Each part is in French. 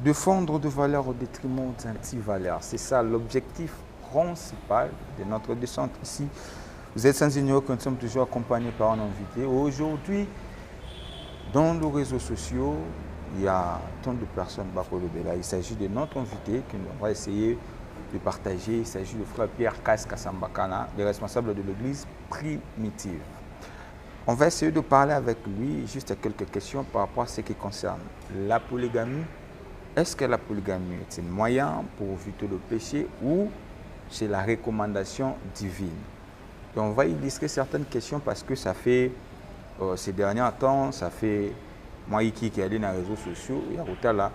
de fondre de valeurs au détriment d'antivaleurs. C'est ça l'objectif principal de notre descente ici. Vous êtes sans ignorer que nous sommes toujours accompagnés par un invité. Aujourd'hui, dans les réseaux sociaux, il y a tant de personnes. Il s'agit de notre invité qu'on va essayer de partager. Il s'agit du frère Pierre Kasambakana, le responsable de l'église primitive. On va essayer de parler avec lui juste quelques questions par rapport à ce qui concerne la polygamie. Est-ce que la polygamie est un moyen pour éviter le péché ou c'est la recommandation divine? Et on va illustrer certaines questions parce que ça fait, ces derniers temps, ça fait moi qui est allé dans les réseaux sociaux, il y a la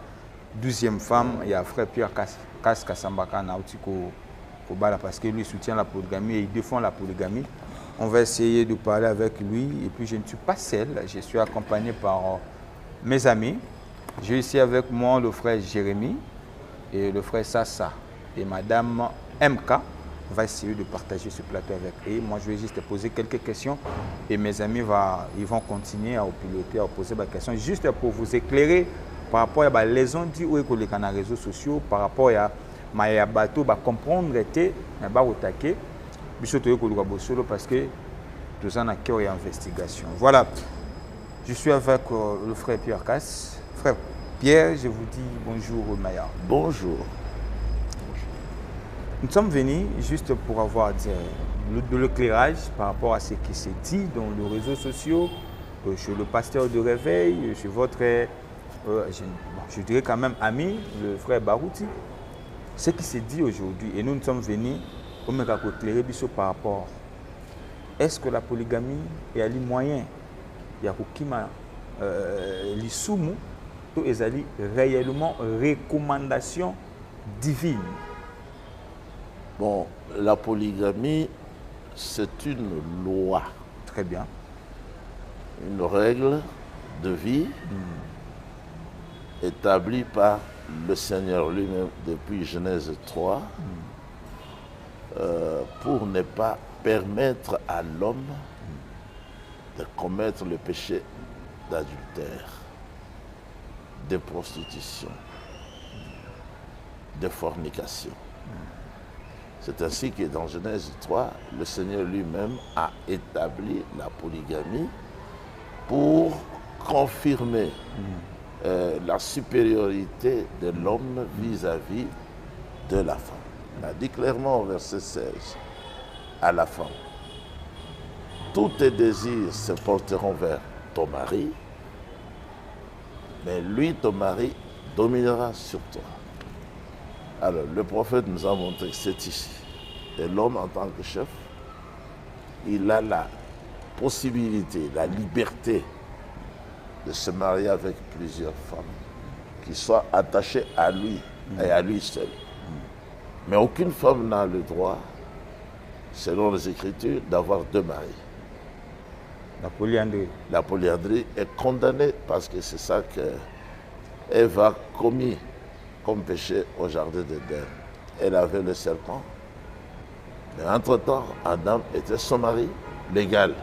12e femme, il y a frère Pierre Kasambakana parce que lui soutient la polygamie et il défend la polygamie. On va essayer de parler avec lui et puis je ne suis pas seul, je suis accompagné par mes amis. J'ai ici avec moi le frère Jérémy et le frère Sassa et madame MK. On va essayer de partager ce plateau avec eux. Moi, je vais juste poser quelques questions et mes amis ils vont continuer à piloter, à poser des questions juste pour vous éclairer par rapport à les on dit où est les réseaux sociaux, par rapport à ma bateau, comprendre était, attaquer. Parce que tout ça n'a qu'une investigation. Voilà, je suis avec le frère Pierre Casse. Frère Pierre, je vous dis bonjour Maya. Bonjour. Nous sommes venus juste pour avoir de l'éclairage par rapport à ce qui s'est dit dans les réseaux sociaux, chez le pasteur de réveil, chez votre, je dirais quand même ami, le frère Barouti. Ce qui s'est dit aujourd'hui, et nous sommes venus pour éclairer par rapport. Est-ce que la polygamie est un moyen? Il y a les soumous, tout est réellement recommandation divine. Bon, la polygamie, c'est une loi. Très bien. Une règle de vie établie par le Seigneur lui-même depuis Genèse 3 pour ne pas permettre à l'homme de commettre le péché d'adultère, de prostitution, de fornication. C'est ainsi que dans Genèse 3, le Seigneur lui-même a établi la polygamie pour confirmer la supériorité de l'homme vis-à-vis de la femme. Il a dit clairement au verset 16 à la femme, tous tes désirs se porteront vers ton mari, mais lui, ton mari, dominera sur toi. Alors, le prophète nous a montré que c'est ici. Et l'homme, en tant que chef, il a la possibilité, la liberté de se marier avec plusieurs femmes qui soient attachées à lui et à lui seul. Mais aucune femme n'a le droit, selon les Écritures, d'avoir deux maris. La polyandrie. La polyandrie est condamnée parce que c'est ça que Ève a commis comme péché au jardin d'Éden. Elle avait le serpent. Mais entre-temps, Adam était son mari légal.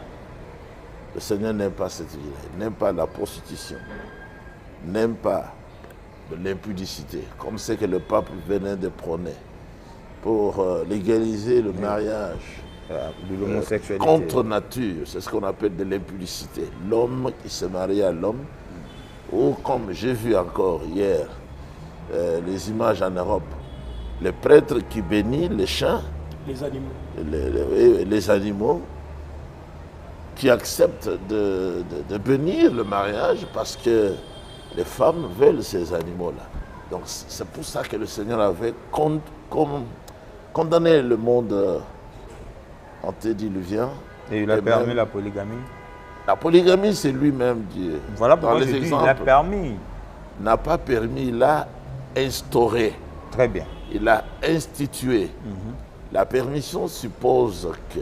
Le Seigneur n'aime pas cette vie, il n'aime pas la prostitution, n'aime pas l'impudicité, comme c'est que le pape venait de prôner pour légaliser le mariage de l'homosexualité. Contre nature, c'est ce qu'on appelle de l'impudicité. L'homme qui se marie à l'homme, ou comme j'ai vu encore hier, les images en Europe, le prêtre qui bénit les chiens, les animaux, les animaux qui acceptent de bénir le mariage parce que les femmes veulent ces animaux-là. Donc c'est pour ça que le Seigneur avait condamné le monde antédiluvien. Et il a permis la polygamie. La polygamie, c'est lui-même Dieu. Voilà pourquoi je dis il a permis. N'a pas permis, il a instauré. Très bien. Il a institué. La permission suppose que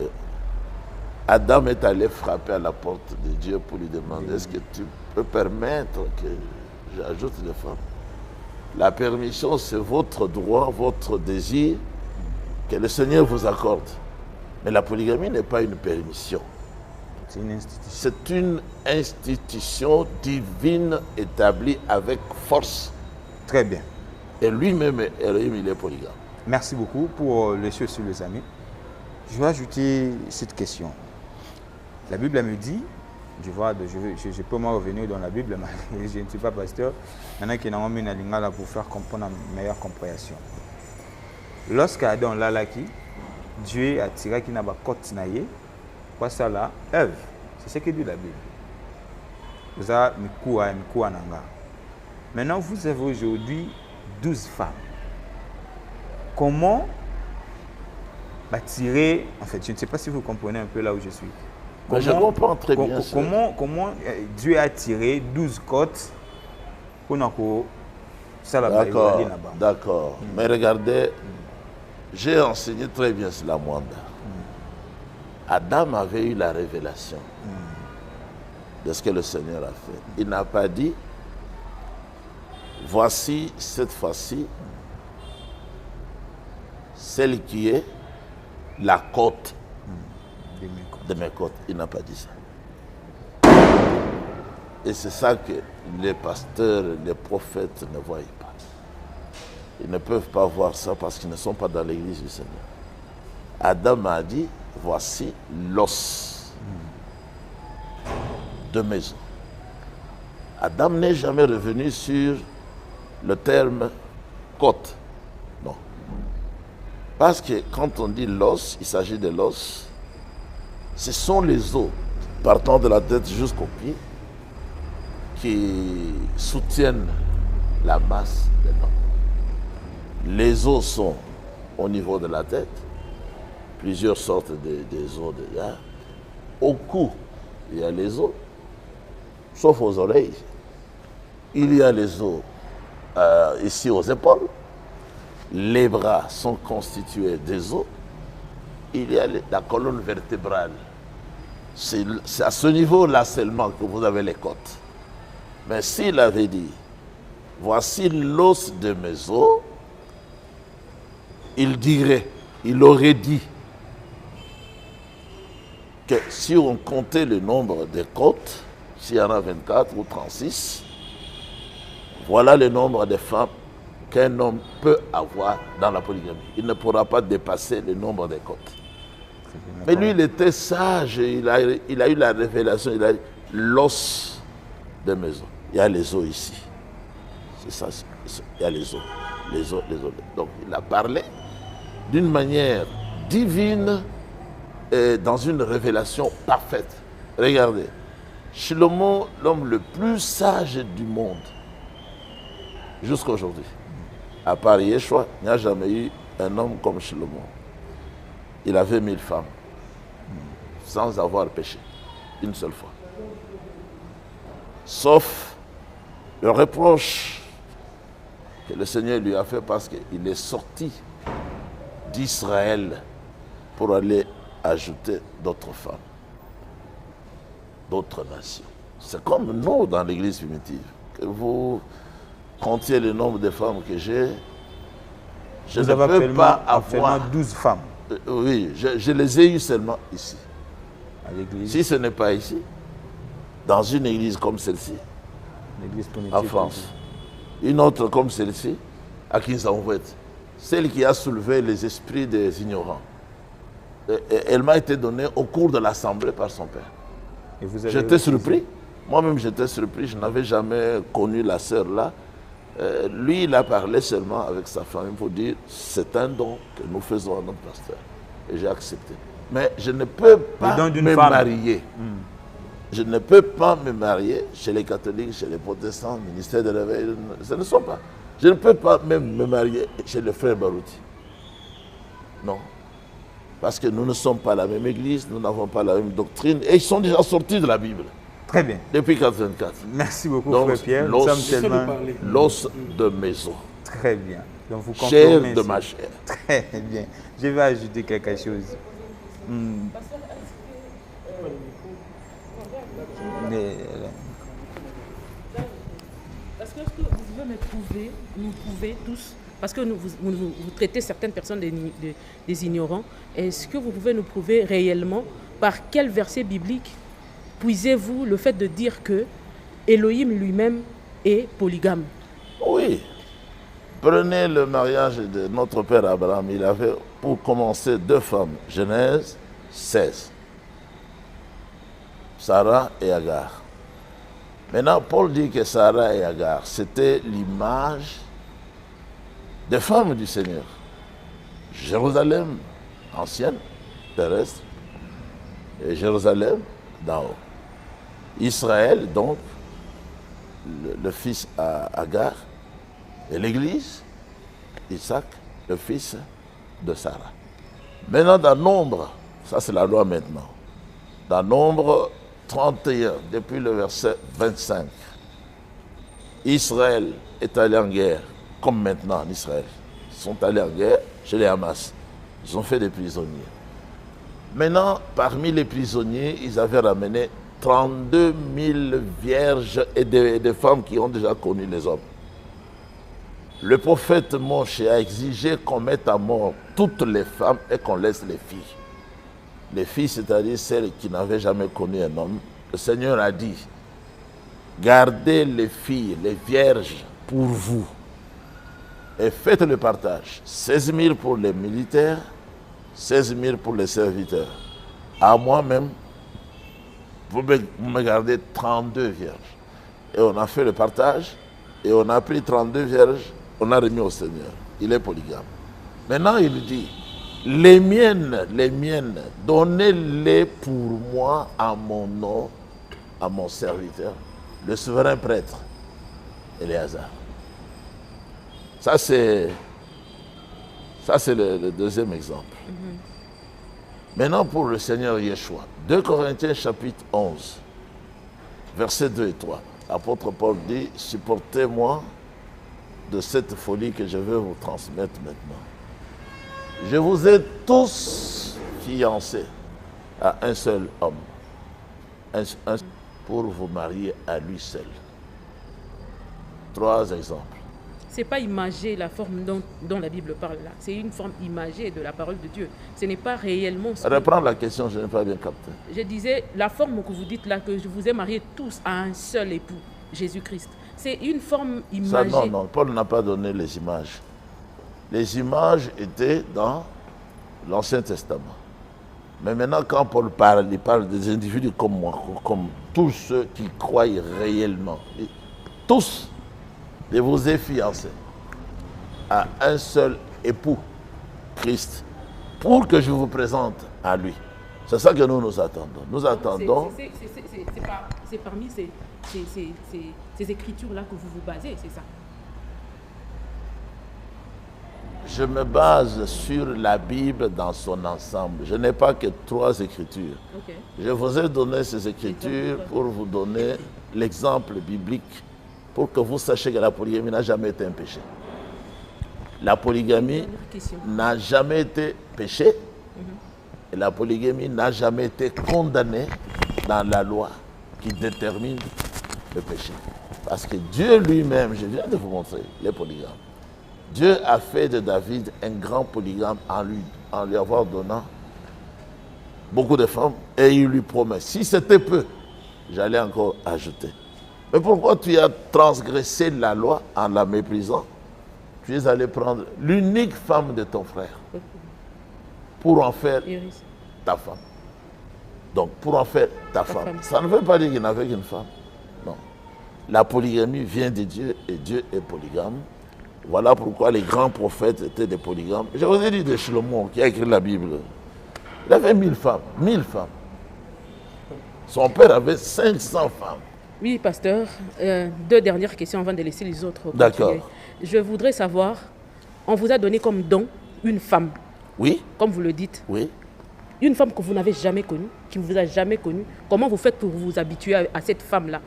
Adam est allé frapper à la porte de Dieu pour lui demander est-ce que tu peux permettre que j'ajoute des femmes. La permission, c'est votre droit, votre désir que le Seigneur vous accorde. Mais la polygamie n'est pas une permission. C'est une institution. C'est une institution divine établie avec force. Très bien. Et lui-même, Elohim, il est polygame. Merci beaucoup pour les choses sur les amis. Je vais ajouter cette question. La Bible me dit, je peux moi revenir dans la Bible, mais je ne suis pas pasteur. Il y en a qui ont mis une lingala pour faire comprendre une meilleure compréhension. Lorsqu'Adam l'a laki, Dieu a tiré qui n'a pas côte naïe, quoi ça là, Ève. C'est ce que dit la Bible. Vous avez Mikoua Nanga. Maintenant, vous avez aujourd'hui 12 femmes. Comment tirer, en fait, je ne sais pas si vous comprenez un peu là où je suis. Comment, je comprends très bien. Comment Dieu a tiré 12 côtes pour nous ça là-bas. D'accord. Mais regardez, j'ai enseigné très bien cela, Mwanda. Adam avait eu la révélation de ce que le Seigneur a fait. Il n'a pas dit, voici cette fois-ci celle qui est la côte de mes côtes. Il n'a pas dit ça. Et c'est ça que les pasteurs, les prophètes ne voient pas. Ils ne peuvent pas voir ça parce qu'ils ne sont pas dans l'église du Seigneur. Adam a dit, voici l'os de maison. Adam n'est jamais revenu sur le terme côte. Non. Parce que quand on dit l'os, il s'agit de l'os. Ce sont les os, partant de la tête jusqu'aux pieds, qui soutiennent la masse de l'homme. Les os sont au niveau de la tête, plusieurs sortes des os de là. Au cou, il y a les os, sauf aux oreilles. Il y a les os ici aux épaules. Les bras sont constitués des os. Il y a la colonne vertébrale. C'est à ce niveau-là seulement que vous avez les côtes. Mais s'il avait dit, voici l'os de mes os, il aurait dit que si on comptait le nombre de côtes, s'il y en a 24 ou 36, voilà le nombre de femmes qu'un homme peut avoir dans la polygamie. Il ne pourra pas dépasser le nombre de côtes. Mais lui, il était sage, il a eu la révélation, il a dit l'os de mes os. Il y a les os ici. C'est ça, il y a les os. Les os. Donc, il a parlé d'une manière divine et dans une révélation parfaite. Regardez, Shlomo, l'homme le plus sage du monde, jusqu'à aujourd'hui, à part Yeshua, il n'y a jamais eu un homme comme Shlomo. Il avait 1000 femmes, sans avoir péché, une seule fois. Sauf le reproche que le Seigneur lui a fait parce qu'il est sorti d'Israël pour aller ajouter d'autres femmes, d'autres nations. C'est comme nous dans l'église primitive, que vous comptiez le nombre de femmes que j'ai. Je ne peux pas avoir 12 femmes. Oui, je les ai eues seulement ici. À l'église. Si ce n'est pas ici, dans une église comme celle-ci, en France, une autre comme celle-ci, à Kinshasa, celle qui a soulevé les esprits des ignorants. Elle m'a été donnée au cours de l'assemblée par son père. J'étais surpris. Moi-même, j'étais surpris. Je n'avais jamais connu la sœur là. Lui, il a parlé seulement avec sa famille pour dire c'est un don que nous faisons à notre pasteur. Et j'ai accepté. Mais je ne peux pas me marier. Je ne peux pas me marier chez les catholiques, chez les protestants, ministère de l'éveil. Ce ne sont pas. Je ne peux pas même me marier chez le frère Barouti. Non. Parce que nous ne sommes pas la même église, nous n'avons pas la même doctrine. Et ils sont déjà sortis de la Bible. Très bien. Depuis 1984. Merci beaucoup, frère Pierre. L'os de mes os. Très bien. Donc vous chair de ma chair. Très bien. Je vais ajouter quelque chose. Est-ce que vous pouvez nous prouver tous, parce que vous traitez certaines personnes des ignorants, est-ce que vous pouvez nous prouver réellement par quel verset biblique puisez-vous le fait de dire que Elohim lui-même est polygame? Oui. Prenez le mariage de notre père Abraham. Il avait pour commencer 2 femmes. Genèse 16. Sarah et Agar. Maintenant, Paul dit que Sarah et Agar, c'était l'image des femmes du Seigneur. Jérusalem ancienne, terrestre, et Jérusalem d'en haut. Israël, donc, le fils Agar, et l'Église, Isaac, le fils de Sarah. Maintenant, dans Nombre, ça c'est la loi maintenant, dans Nombre 31, depuis le verset 25, Israël est allé en guerre, comme maintenant en Israël. Ils sont allés en guerre chez les Hamas. Ils ont fait des prisonniers. Maintenant, parmi les prisonniers, ils avaient ramené 32 000 vierges et des femmes qui ont déjà connu les hommes. Le prophète Moshe a exigé qu'on mette à mort toutes les femmes et qu'on laisse les filles. Les filles, c'est-à-dire celles qui n'avaient jamais connu un homme. Le Seigneur a dit, gardez les filles, les vierges pour vous et faites le partage. 16 000 pour les militaires, 16 000 pour les serviteurs. À moi-même, vous me gardez 32 vierges. Et on a fait le partage et on a pris 32 vierges, on a remis au Seigneur. Il est polygame. Maintenant, il dit, les miennes, donnez-les pour moi à mon nom, à mon serviteur, le souverain prêtre, Éléazar. Ça, c'est le deuxième exemple. Maintenant, pour le Seigneur Yeshua, 2 Corinthiens chapitre 11, versets 2 et 3. L'apôtre Paul dit, supportez-moi de cette folie que je veux vous transmettre maintenant. Je vous ai tous fiancés à un seul homme, pour vous marier à lui seul. 3 exemples. Ce n'est pas imagé la forme dont la Bible parle là. C'est une forme imagée de la parole de Dieu. Ce n'est pas réellement... Reprends la question, je n'ai pas bien capté. Je disais, la forme que vous dites là, que je vous ai mariés tous à un seul époux, Jésus-Christ. C'est une forme imagée. Ça, non, Paul n'a pas donné les images. Les images étaient dans l'Ancien Testament. Mais maintenant, quand Paul parle, il parle des individus comme moi, comme tous ceux qui croient réellement. Et tous, je vous ai fiancés à un seul époux, Christ, pour que je vous présente à lui. C'est ça que nous attendons. Nous attendons... C'est parmi ces écritures-là que vous vous basez, c'est ça? Je me base sur la Bible dans son ensemble. Je n'ai pas que 3 écritures. Okay. Je vous ai donné ces écritures pour vous donner l'exemple biblique, pour que vous sachiez que la polygamie n'a jamais été un péché. La polygamie n'a jamais été péché, et la polygamie n'a jamais été condamnée dans la loi qui détermine le péché. Parce que Dieu lui-même, je viens de vous montrer, les polygames. Dieu a fait de David un grand polygame en lui avoir donné beaucoup de femmes, et il lui promet, si c'était peu, j'allais encore ajouter. Mais pourquoi tu as transgressé la loi en la méprisant? Tu es allé prendre l'unique femme de ton frère pour en faire ta femme. Donc, pour en faire ta femme. Ça ne veut pas dire qu'il n'avait qu'une femme. Non. La polygamie vient de Dieu et Dieu est polygame. Voilà pourquoi les grands prophètes étaient des polygames. Je vous ai dit de Shlomo qui a écrit la Bible. Il avait 1000 femmes. 1000 femmes. Son père avait 500 femmes. Oui, pasteur. 2 dernières questions avant de laisser les autres. D'accord. Je voudrais savoir, on vous a donné comme don une femme. Oui. Comme vous le dites. Oui. Une femme que vous n'avez jamais connue, qui ne vous a jamais connue. Comment vous faites pour vous habituer à cette femme-là?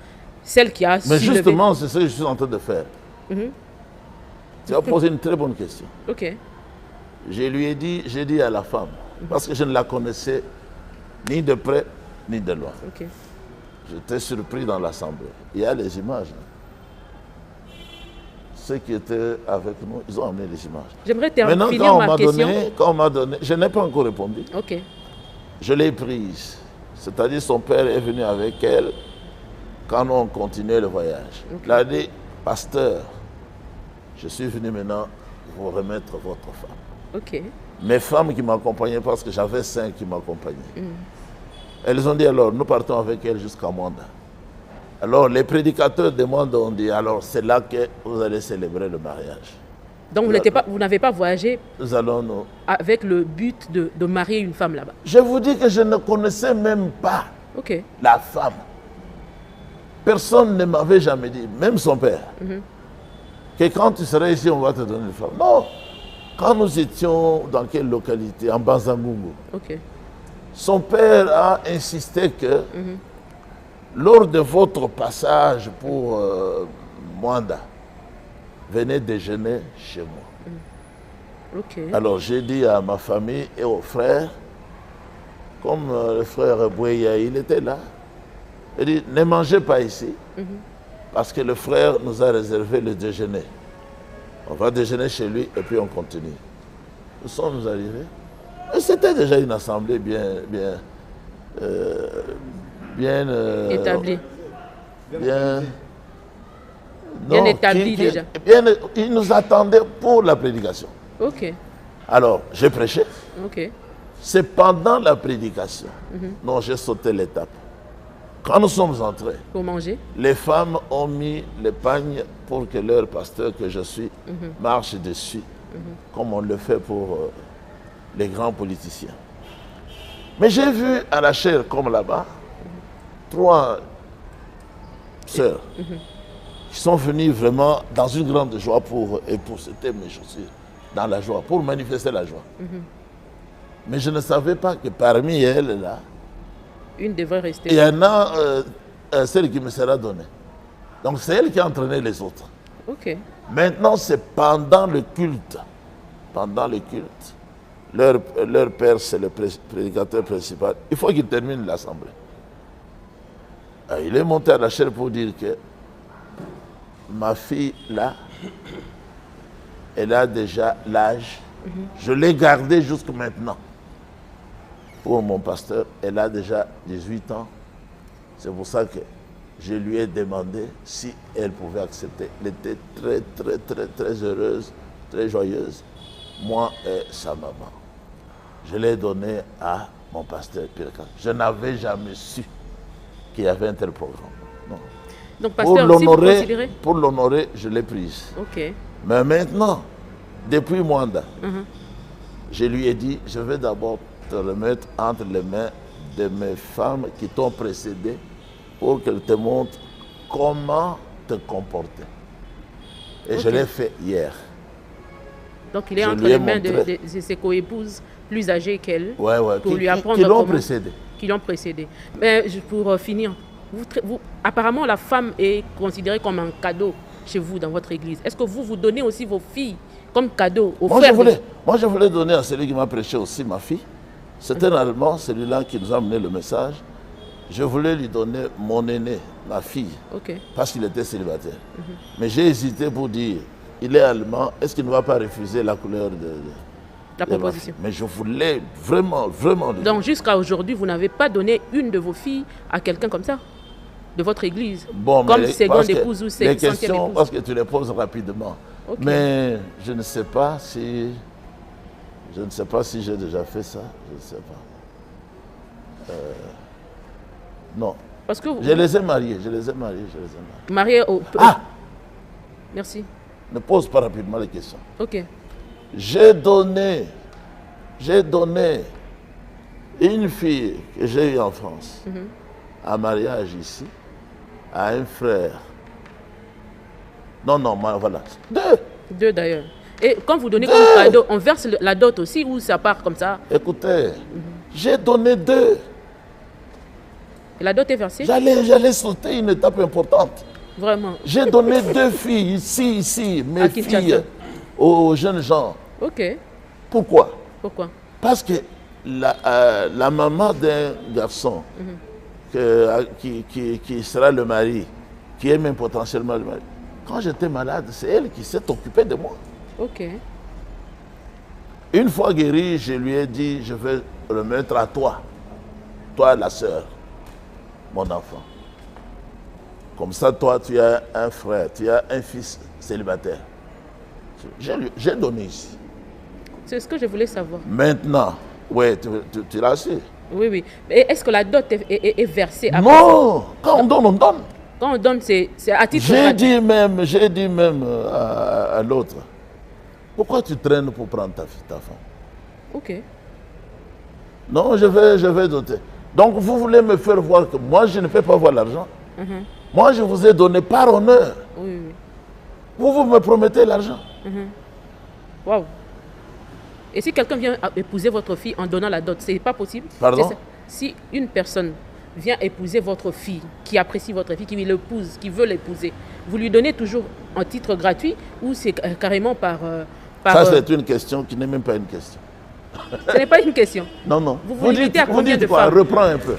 Celle qui a... Mais justement, c'est ce que je suis en train de faire. Tu as posé une très bonne question. Ok. J'ai dit à la femme, parce que je ne la connaissais ni de près ni de loin. Ok. J'étais surpris dans l'assemblée. Il y a les images. Ceux qui étaient avec nous, ils ont amené les images. J'aimerais terminer ma question. Quand on m'a donné, je n'ai pas encore répondu. Ok. Je l'ai prise. C'est-à-dire son père est venu avec elle quand on continuait le voyage. Okay. Il a dit, pasteur, je suis venu maintenant vous remettre votre femme. Ok. Mes femmes qui m'accompagnaient, parce que j'avais 5 qui m'accompagnaient. Elles ont dit alors, nous partons avec elles jusqu'à Mwanda. Alors les prédicateurs de Mwanda ont dit, alors c'est là que vous allez célébrer le mariage. Donc vous n'avez pas voyagé nous allons nous... avec le but de marier une femme là-bas. Je vous dis que je ne connaissais même pas la femme. Personne ne m'avait jamais dit, même son père, que quand tu seras ici, on va te donner une femme. Non. Quand nous étions dans quelle localité? En Banzangungu. Son père a insisté que lors de votre passage pour Mwanda, venez déjeuner chez moi. Alors j'ai dit à ma famille et aux frères, comme le frère Bouéya, il était là, il dit, ne mangez pas ici, parce que le frère nous a réservé le déjeuner. On va déjeuner chez lui et puis on continue. Nous sommes arrivés. C'était déjà une assemblée bien établie. Bien établie déjà. Il nous attendait pour la prédication. Alors, j'ai prêché. C'est pendant la prédication. Non, j'ai sauté l'étape. Quand nous sommes entrés, pour manger, les femmes ont mis les pagnes pour que leur pasteur, que je suis, marche dessus, comme on le fait pour les grands politiciens. Mais j'ai vu à la chaire, comme là-bas, 3 sœurs qui sont venues vraiment dans une grande joie et pour c'était mes chaussures, dans la joie, pour manifester la joie. Mais je ne savais pas que parmi elles, là, une devrait rester. Il y en a celle qui me sera donnée. Donc c'est elle qui a entraîné les autres. Maintenant, c'est pendant le culte. Pendant le culte, leur père, c'est le prédicateur principal. Il faut qu'il termine l'assemblée. Il est monté à la chaire pour dire que ma fille, là, elle a déjà l'âge. Je l'ai gardée jusqu'à maintenant. Pour mon pasteur, elle a déjà 18 ans. C'est pour ça que je lui ai demandé si elle pouvait accepter. Elle était très heureuse, très joyeuse. Moi et sa maman. Je l'ai donné à mon pasteur Pirka. Je n'avais jamais su qu'il y avait un tel programme. Non. Donc, pasteur, pour l'honorer, je l'ai prise. Mais maintenant, depuis Mwanda, je lui ai dit, je vais d'abord te remettre entre les mains de mes femmes qui t'ont précédé pour qu'elles te montrent comment te comporter. Et je l'ai fait hier. Donc il est entre les mains de ses coépouses plus âgées qu'elle pour lui apprendre qui l'ont précédé. Qui l'ont précédé. Mais pour finir, apparemment la femme est considérée comme un cadeau chez vous dans votre église. Est-ce que vous donnez aussi vos filles comme cadeau aux frères? Moi je voulais donner à celui qui m'a prêché aussi ma fille. C'était un Allemand, celui-là qui nous a amené le message. Je voulais lui donner mon aîné, ma fille, parce qu'il était célibataire. Mais j'ai hésité pour dire, il est allemand, est-ce qu'il ne va pas refuser la couleur de la proposition? Mais je voulais vraiment lui. Donc jusqu'à aujourd'hui, vous n'avez pas donné une de vos filles à quelqu'un comme ça, de votre église, comme seconde épouse ou centième épouse? Parce que tu les poses rapidement. Mais je ne sais pas si... Je ne sais pas si j'ai déjà fait ça, je ne sais pas. Non. Parce que je les ai mariés. Mariés au... Merci. Ne pose pas rapidement les questions. J'ai donné une fille que j'ai eue en France, en mariage ici, à un frère. Non, voilà. 2. 2 d'ailleurs. Et quand vous donnez comme cadeau, on verse la dot aussi ou ça part comme ça? Écoutez, j'ai donné 2. Et la dot est versée? J'allais sauter une étape importante. Vraiment? J'ai donné 2 filles ici, mes filles, aux jeunes gens. Pourquoi? Parce que la maman d'un garçon qui sera le mari, qui est même potentiellement le mari, quand j'étais malade, c'est elle qui s'est occupée de moi. Une fois guéri, je lui ai dit, je vais remettre à toi la sœur, mon enfant. Comme ça, toi, tu as un frère, tu as un fils célibataire. J'ai donné ici. C'est ce que je voulais savoir. Maintenant, oui, tu l'as su. Oui, oui. Et est-ce que la dot est versée après? Non, quand on donne, on donne. Quand on donne, c'est à titre J'ai gratuit. dit même à l'autre, pourquoi tu traînes pour prendre ta femme? Ok. Non, je vais doter. Donc vous voulez me faire voir que moi je ne peux pas voir l'argent. Moi je vous ai donné par honneur. Oui, oui. Vous me promettez l'argent. Waouh. Et si quelqu'un vient épouser votre fille en donnant la dot, c'est pas possible? Pardon? Si une personne vient épouser votre fille, qui apprécie votre fille, qui l'épouse, qui veut l'épouser, vous lui donnez toujours en titre gratuit ou c'est carrément par... Ça c'est une question qui n'est même pas une question. Ce n'est pas une question. Non, non. Vous limitez à combien de quoi? femmes? Reprends un peu.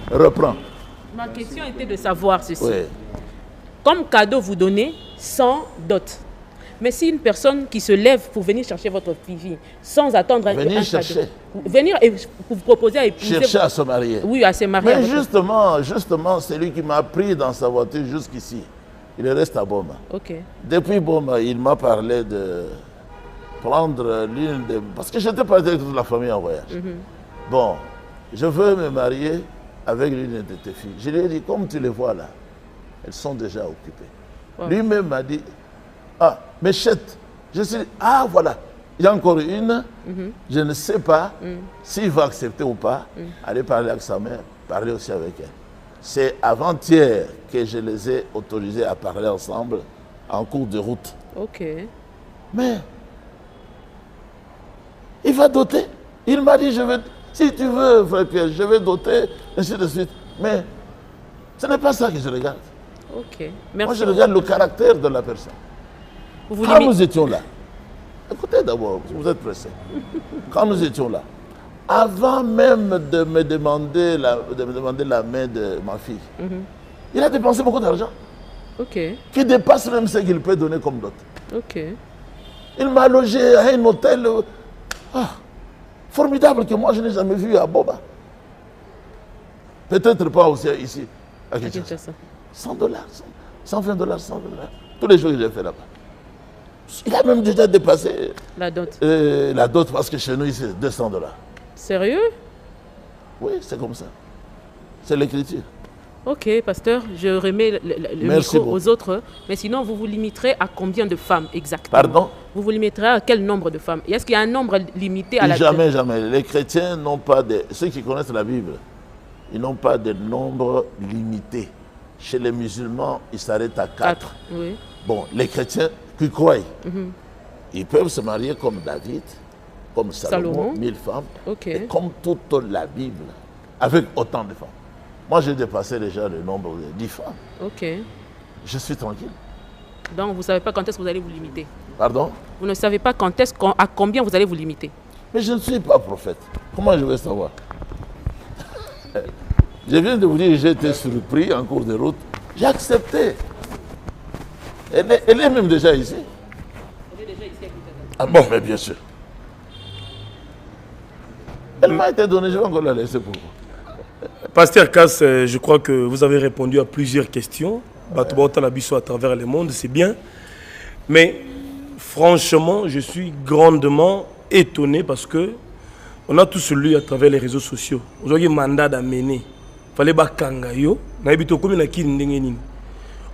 Reprends. Ma question était de savoir ceci. Oui. Comme cadeau, vous donnez sans dot. Mais si une personne qui se lève pour venir chercher votre fille sans attendre un chercher. cadeau, venir et vous proposer à épouser... Chercher à se marier. Oui, à se marier. Mais justement, c'est lui qui m'a pris dans sa voiture jusqu'ici. Il reste à Boma. Ok. Depuis Boma, il m'a parlé de prendre l'une des... Parce que j'étais parti avec toute la famille en voyage. Bon, je veux me marier avec l'une de tes filles. Je lui ai dit, comme tu les vois là, elles sont déjà occupées. Wow. Lui-même m'a dit, ah, Méchette, je suis... Ah, voilà, il y a encore une, je ne sais pas s'il va accepter ou pas. Aller parler avec sa mère, parler aussi avec elle. C'est avant-hier que je les ai autorisés à parler ensemble en cours de route. Ok. Mais il va doter. Il m'a dit, si tu veux, frère Pierre, je vais doter, ainsi de suite. Mais ce n'est pas ça que je regarde. Ok. Merci. Moi, je regarde le caractère de la personne. Quand nous étions là, écoutez d'abord, vous êtes pressé. Quand nous étions là, avant même de me demander la main de ma fille, il a dépensé beaucoup d'argent. Ok. Qui dépasse même ce qu'il peut donner comme dot. Ok. Il m'a logé à un hôtel formidable que moi je n'ai jamais vu à Boba. Peut-être pas aussi ici, à Kinshasa. $100, 120 $, 100 $. Tous les jours que j'ai fait là-bas. Il a même déjà dépassé la dot. La dot parce que chez nous, ici, c'est $200. Sérieux? Oui, c'est comme ça. C'est l'écriture. Ok, pasteur, je remets le micro aux autres. Mais sinon, vous vous limiterez à combien de femmes exactement? Pardon? Vous vous limiterez à quel nombre de femmes? Et est-ce qu'il y a un nombre limité à la... Jamais, jamais. Les chrétiens n'ont pas de... Ceux qui connaissent la Bible, ils n'ont pas de nombre limité. Chez les musulmans, ils s'arrêtent à 4. Oui. Bon, les chrétiens qui croient, ils peuvent se marier comme David, comme Salomon, 1000 femmes, et comme toute la Bible, avec autant de femmes. Moi, j'ai dépassé déjà le nombre de 10 femmes. Ok. Je suis tranquille. Donc, vous ne savez pas quand est-ce que vous allez vous limiter? Pardon? Vous ne savez pas quand est-ce, à combien vous allez vous limiter? Mais je ne suis pas prophète. Comment je vais savoir? Je viens de vous dire que j'ai été surpris en cours de route. J'ai accepté. Elle est même déjà ici. Elle est déjà ici à Kinshasa. Ah bon, mais bien sûr. Elle m'a été donnée, je vais encore la laisser pour vous. Pasteur Cass, je crois que vous avez répondu à plusieurs questions. Ouais. À travers le monde, c'est bien. Mais franchement, je suis grandement étonné parce que on a tous lu à travers les réseaux sociaux. Aujourd'hui, mandat d'amener. Il fallait que Kangayo,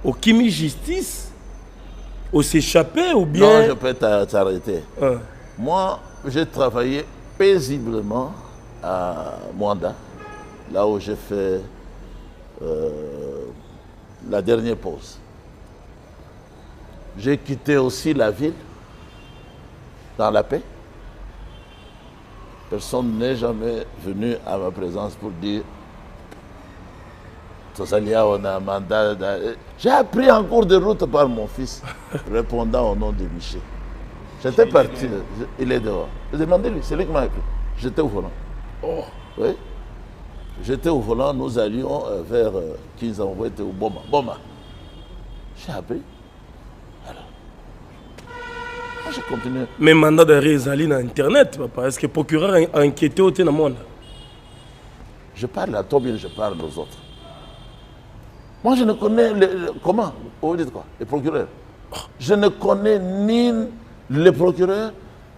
au Kimi Justice, au s'échapper ou bien... Non, je peux t'arrêter. Moi, j'ai travaillé paisiblement à Mwanda, là où j'ai fait la dernière pause. J'ai quitté aussi la ville dans la paix. Personne n'est jamais venu à ma présence pour dire on a un mandat. J'ai appris en cours de route par mon fils, répondant au nom de Michel. J'étais parti, il est dehors. Demandez-lui, c'est lui qui m'a appris. J'étais au volant. Oh. Oui. J'étais au volant, nous allions vers Kinzango ou Boma. Boma. J'ai appris. Alors. Moi, j'ai continué. Mais mandat d'arrêt sur Internet, papa. Est-ce que le procureur a inquiété au monde? Je parle à toi, bien je parle aux autres. Moi, je ne connais comment. Vous dites quoi? Le procureur. Je ne connais ni le procureur,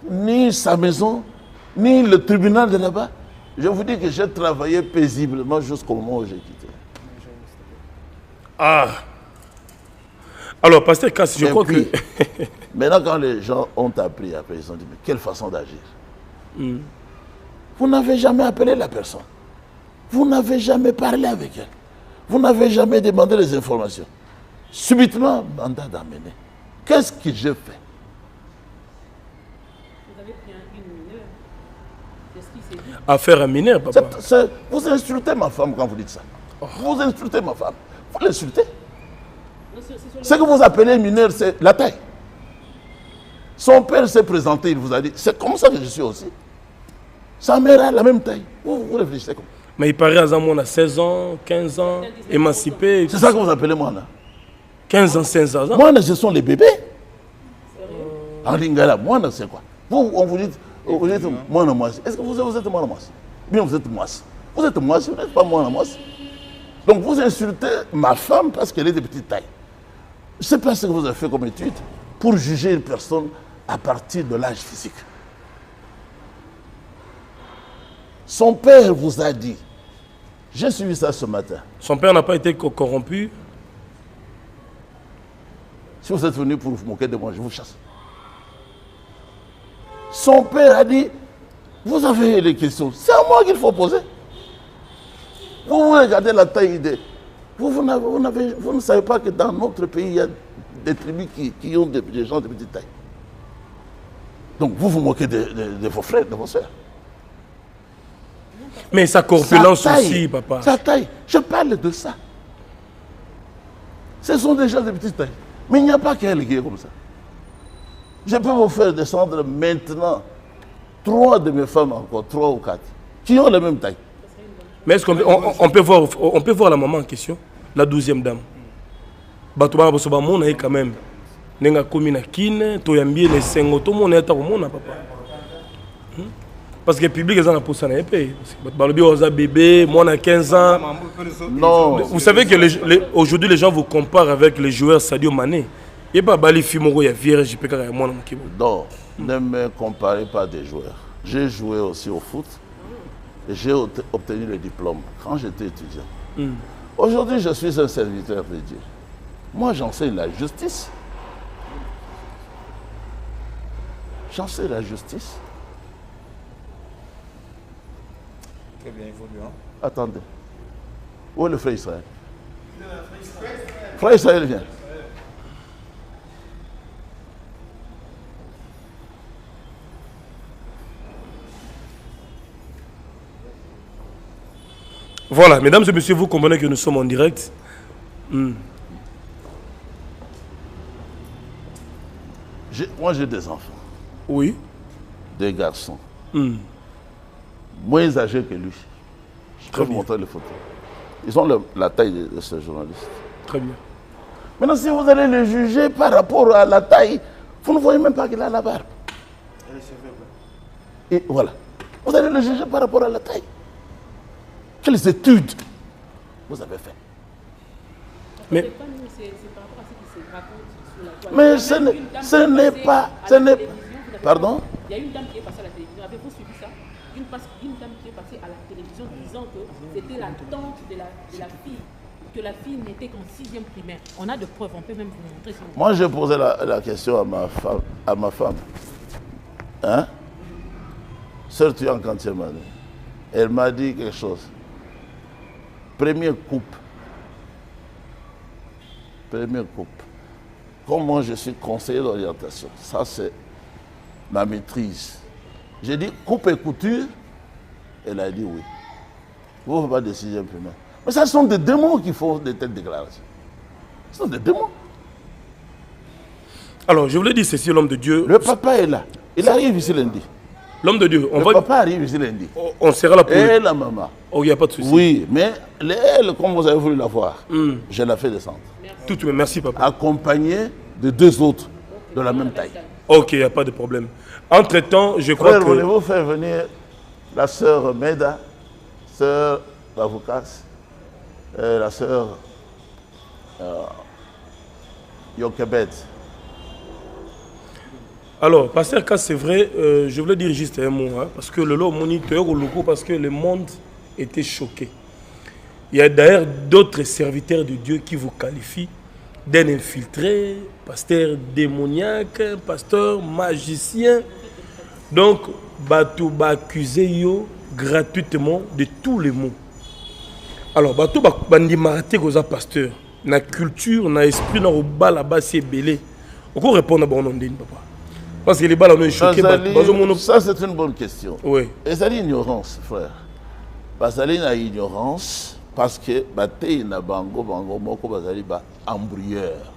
ni sa maison, ni le tribunal de là-bas. Je vous dis que j'ai travaillé paisiblement jusqu'au moment où j'ai quitté. Ah. Alors, pasteur Cass, je crois puis, que... maintenant, quand les gens ont appris, après, ils ont dit, mais quelle façon d'agir. Vous n'avez jamais appelé la personne. Vous n'avez jamais parlé avec elle. Vous n'avez jamais demandé les informations. Subitement, mandat d'amener. Qu'est-ce que j'ai fait? Vous avez pris une mineure. Qu'est-ce qui s'est dit? Affaire à mineur, papa. Vous insultez ma femme quand vous dites ça. Vous insultez ma femme. Vous l'insultez. Ce que vous appelez mineur, c'est la taille. Son père s'est présenté, il vous a dit, c'est comme ça que je suis aussi. Sa mère a la même taille. Vous réfléchissez comme ça. Mais il paraît à on a 16 ans, 15 ans, émancipé. C'est ça que vous appelez moi là. 15 ans, 16 ans. Moi, ce sont les bébés. En lingala, moi, c'est quoi? Vous, on vous dit, moi, moi. Est-ce que vous êtes moi, moi? Bien, vous êtes moi. Vous êtes moi, vous n'êtes pas moi, moi. Donc, vous insultez ma femme parce qu'elle est de petite taille. Je ne sais pas ce que vous avez fait comme étude pour juger une personne à partir de l'âge physique. Son père vous a dit, j'ai suivi ça ce matin. Son père n'a pas été corrompu. Si vous êtes venu pour vous moquer de moi, je vous chasse. Son père a dit, vous avez les questions, c'est à moi qu'il faut poser. Vous regardez la taille des... Vous ne savez pas que dans notre pays, il y a des tribus qui ont des gens de petite taille. Donc vous vous moquez de vos frères, de vos soeurs. Mais sa corpulence aussi, papa. Sa taille, je parle de ça. Ce sont des gens de petite taille. Mais il n'y a pas qu'elle qui est comme ça. Je peux vous faire descendre maintenant 3 de mes femmes encore, 3 ou 4, qui ont la même taille. Mais est-ce qu'on peut voir la maman en question, la 12e dame? Batouba Bosobamon est quand même. Nenga komina kine, toyambie les sengo, tout le monde est à mon papa. Parce que le public est en poussant à payer. Balobi Oza bébé, moi on a 15 ans. Non. Vous savez que aujourd'hui les gens vous comparent avec les joueurs Sadio Mané. Et pas Bali Fimoro, il y a Vierge, JPK et moi. Non, ne me comparez pas des joueurs. J'ai joué aussi au foot et j'ai obtenu le diplôme quand j'étais étudiant. Aujourd'hui, je suis un serviteur de Dieu. Moi, j'enseigne la justice. J'enseigne la justice. Très bien évoluant. Attendez. Où est le frère Israël? Frère Israël vient. Voilà, mesdames et messieurs, vous comprenez que nous sommes en direct. Moi, j'ai des enfants. Oui. Des garçons. Moins âgés que lui. Je peux vous montrer les photos. Ils ont la taille de ce journaliste. Très bien. Maintenant, si vous allez le juger par rapport à la taille, vous ne voyez même pas qu'il a la barbe. Et voilà. Vous allez le juger par rapport à la taille. Quelles études vous avez fait? Mais ce n'est pas... Pardon? Il y a une dame qui est passée à la télévision. Avez-vous suivi ça? Une dame qui est passée à la télévision disant que c'était la tante de la fille, que la fille n'était qu'en 6e primaire. On a de preuves, on peut même vous montrer. Si Moi, j'ai posé la question à ma femme. Hein? Sœur, tu es en quantième année. Elle m'a dit quelque chose. Première coupe. Comment je suis conseiller d'orientation? Ça, c'est ma maîtrise. J'ai dit coupe et couture. Elle a dit oui. Vous ne faites pas de 6e primaire. Mais ça, ce sont des démons qui font de telles déclarations. Ce sont des démons. Alors, je voulais dire ceci, l'homme de Dieu. Le papa est là. Il arrive ici lundi. L'homme de Dieu, le papa arrive ici lundi. On sera là pour et la maman. Oh, il n'y a pas de souci. Oui, mais elle, comme vous avez voulu la voir, je la fais descendre. Merci, papa. Accompagné de 2 autres de la même taille. Ok, il n'y a pas de problème. Entre-temps, je crois Frère, que... voulez-vous faire venir la sœur Meda, sœur Lavoukas, la sœur Yokebet, Alors, Pasteur K, c'est vrai, je voulais dire juste un mot, hein, parce que le lot moniteur au logo, parce que le monde était choqué. Il y a d'ailleurs d'autres serviteurs de Dieu qui vous qualifient d'un infiltré, pasteur démoniaque, pasteur magicien. Donc, Batou va accuser yo gratuitement de tous les mots. Alors, Batou va dire que pasteur, na culture, na esprit, na roba là-bas, c'est belé. On peut répondre à bon nom papa. Parce que les balles ont choqué. Ça, c'est une bonne question. Oui. Et ça l'ignorance, frère. Parce que c'est l'ignorance. Parce que bataille na bango moko bazali ba embrouilleur.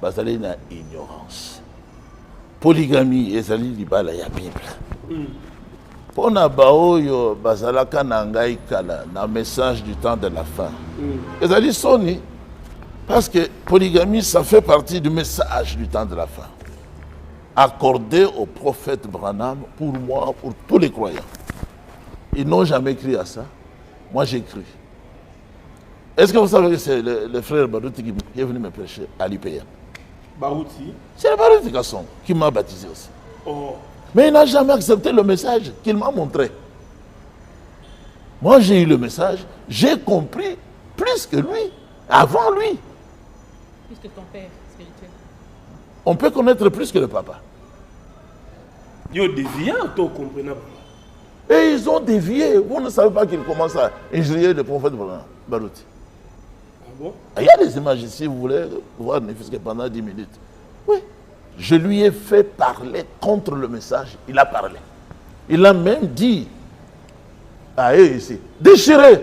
Bazali na ignorance. Polygamie ezali libala ya Bible. Pona baoyo bazalaka na ngai kala na message du temps de la fin. Ezali soni parce que polygamie ça fait partie du message du temps de la fin. Accordé au prophète Branham pour moi, pour tous les croyants. Ils n'ont jamais cru à ça. Moi j'ai cru. Est-ce que vous savez que c'est le frère Barouti qui est venu me prêcher à l'IPM? Barouti? C'est le Barouti Kasson qui m'a baptisé aussi. Oh. Mais il n'a jamais accepté le message qu'il m'a montré. Moi j'ai eu le message, j'ai compris plus que lui, avant lui. Plus que ton père spirituel. On peut connaître plus que le papa. Yo déviant, toi comprenable. Et ils ont dévié. Vous ne savez pas qu'ils commencent à injurier le prophète Barouti. Bon? Il y a des images ici, vous voulez voir, ne fût-ce que pendant 10 minutes. Oui. Je lui ai fait parler contre le message. Il a parlé. Il a même dit à eux ici, déchirez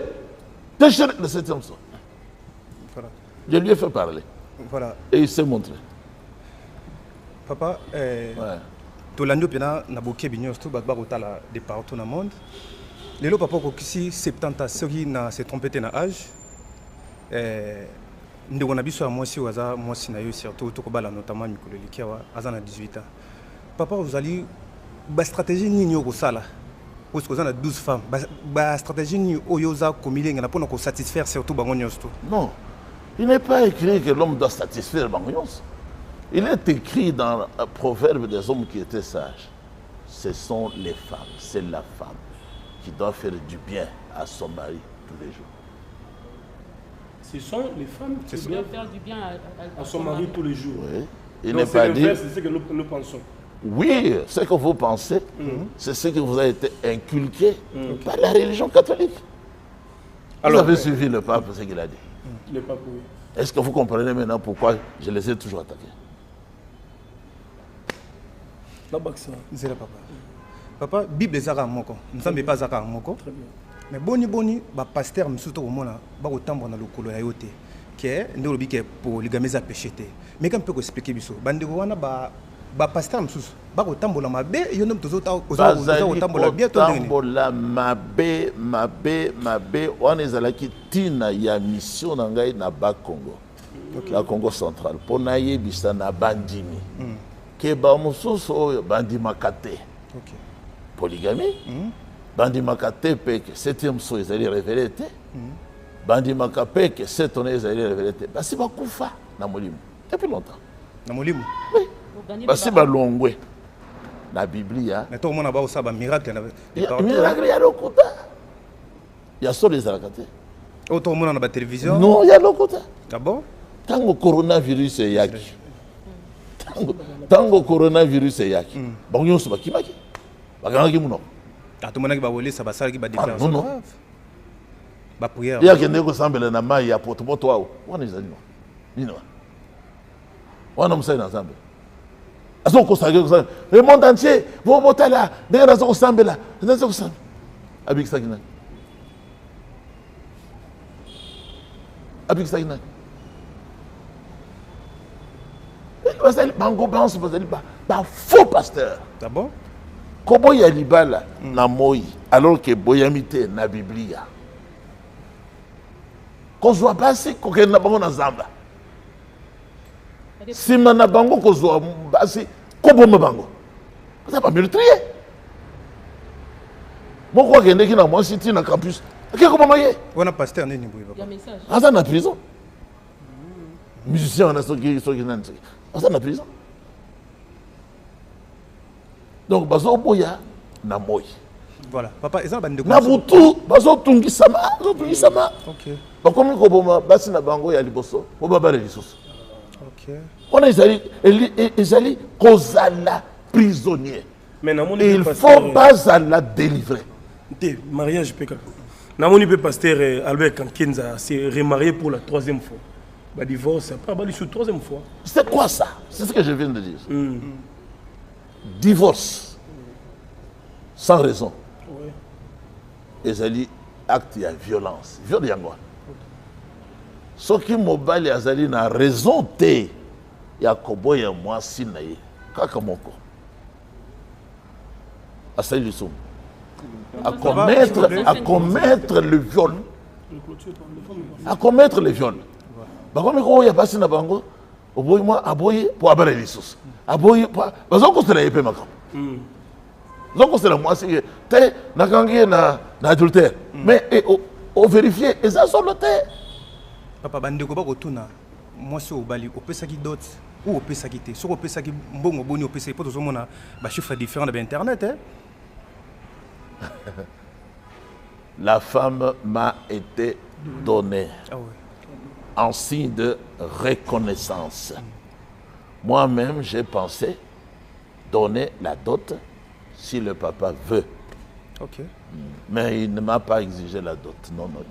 le 7e son. Voilà. Je lui ai fait parler. Voilà. Et il s'est montré. Papa, Tolando Pena n'a boké bignos tout batba rotala de partout dans le monde. Les lots papa qui 70 ans, ceux qui n'a se trompé dans l'âge. Nous avons besoin de moi aussi, moi surtout notamment Mikolo Likiawa, à 18 ans. Papa, vous allez la stratégie ni au sala. Parce que vous avez 12 femmes. La stratégie ni au yosa comme il est pour satisfaire surtout Bangonios. Non, il n'est pas écrit que l'homme doit satisfaire Bangonios. Il est écrit dans un proverbe des hommes qui étaient sages. Ce sont les femmes, c'est la femme qui doit faire du bien à son mari tous les jours. Ce sont les femmes qui doivent faire du bien à son mari tous les jours. Oui. Il n'est pas dit. C'est ce que nous pensons. Oui, ce que vous pensez, c'est ce que vous avez été inculqué par la religion catholique. Alors, vous avez suivi le pape, ce qu'il a dit. Le pape, oui. Est-ce que vous comprenez maintenant pourquoi je les ai toujours attaqués? C'est le papa. Papa, Bible est à moko. Nous sommes pas à moko. Mais boni, pasteur msuto au monde, ba otambo na lokolo ya yote. Que ndolobi ke pour ligameza pécheté. Mais quand peut expliquer biso. Bande wana ba pasteur msusu. Ba otambo la mabe, yo nom tozo otambo la bien to ndeni. Otambo mabe, on ezalaki tina ya mission na ngai na ba Congo. La Congo centrale. Pona yebisa na bandimi. Que ba mususu oyo bandimaka te. OK. Polygamie. Bandimaka te peke 7e so ezali révélé te. Bandimaka peke 7 ans ezali révélé te. Basi bakufa na molimo. Depuis longtemps. Na molimo. Oui. Basi balongwe na Biblia. Mais tout le monde a ba osaba miracle na. Miracle ya lokuta. Ya solo ezalaka te. Oh, tout le monde a ba télévision. Non, ya lokuta. Ah bon? Tango coronavirus yaki. Tango coronavirus yaki. Bango so bakimaki. Bakangaki muno. Tout le monde va voler ça va ça qui va déclaration. Non. Ba prière. Il y a qui ne ressemble na mai ya potopoto wao. Wana izali no. Nino. Wana msai na zambe. Aso ko sage ko sage. Le monde entier vont voter là. Ndenge na zo ko sambela. Ndazo ko sambe. Abik sagina. Abik sagina. Basali bango banso basali ba faux pasteur. D'abord Kobo ya libala na moi alors que boyamite na Biblia. Kozwa basi kokenda bango na zamba. Sima na bango kozwa basi koboma bango. Ça pas meurtrier. Moko kende ki na moi city na campus. Ke koboma ye. On a pasteur nini boye Il y a un message. Asa na prison. Musicien na soki nanti. Asa na prison. Donc, bazo boya na moi. Voilà. Papa, et ça, na butu bazo tungi sama. Ok. Ba comme ko boma basi na bango ya liboso. Bo baba le lisusu. Ok. On est allé kozala prisonnier. Mais il faut pas la délivrer. Mariage PK. Namoni pe pasteur Albert Kankenza s'est remarié pour la 3e fois. Bah divorce après bah la 3e fois. C'est quoi ça? C'est ce que je viens de dire. Divorce sans raison. Ouais. Ezali acte de violence. Viol yango. Ce qui mobile azali na raison te ya koboya moi sinaye kaka moko. Asali soum. À commettre le viol. À commettre le viol. Bakome ko ya basi na bango oboyi moi aboyi pour abala lisus. Aboyi pour bazoko sela yepe makam. Zoko sela moi c'est te nakangi na adultère. Mais au vérifier et ça sur le terre. Papa bandeko ba kotuna moi so obali opesaki dot ou opesaki te. So opesaki mbongo boni opesaki poto zomona ba chiffre différent de internet hein. La femme m'a été donnée en signe de reconnaissance. Moi-même, j'ai pensé donner la dot si le papa veut. Ok. Mais il ne m'a pas exigé la dot. Non, non.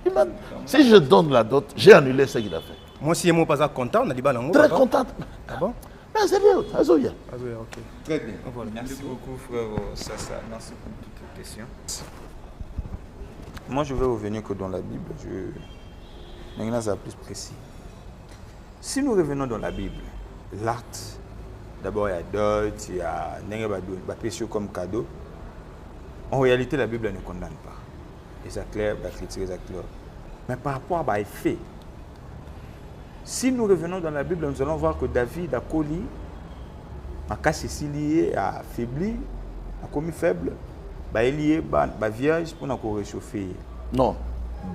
Si je donne la dot, j'ai annulé ce qu'il a fait. Moi, si je ne suis pas content, on a dit balango. Très content. Ah bon? Mais c'est bien, Azoya. Ok. Très bien. Voilà. Merci beaucoup, frère Sassa. Merci pour toutes les questions. Moi, je vais revenir que dans la Bible. Maintenant, ça plus précis. Si nous revenons dans la Bible, l'acte, d'abord il y a dot, il y a péché comme cadeau. En réalité, la Bible ne condamne pas. Et c'est clair, la critique est claire. Mais par rapport à effet, si nous revenons dans la Bible, nous allons voir que David a collé, a cassé lié, a affaibli, a commis faible, il est lié, vierge pour nous réchauffer. Non,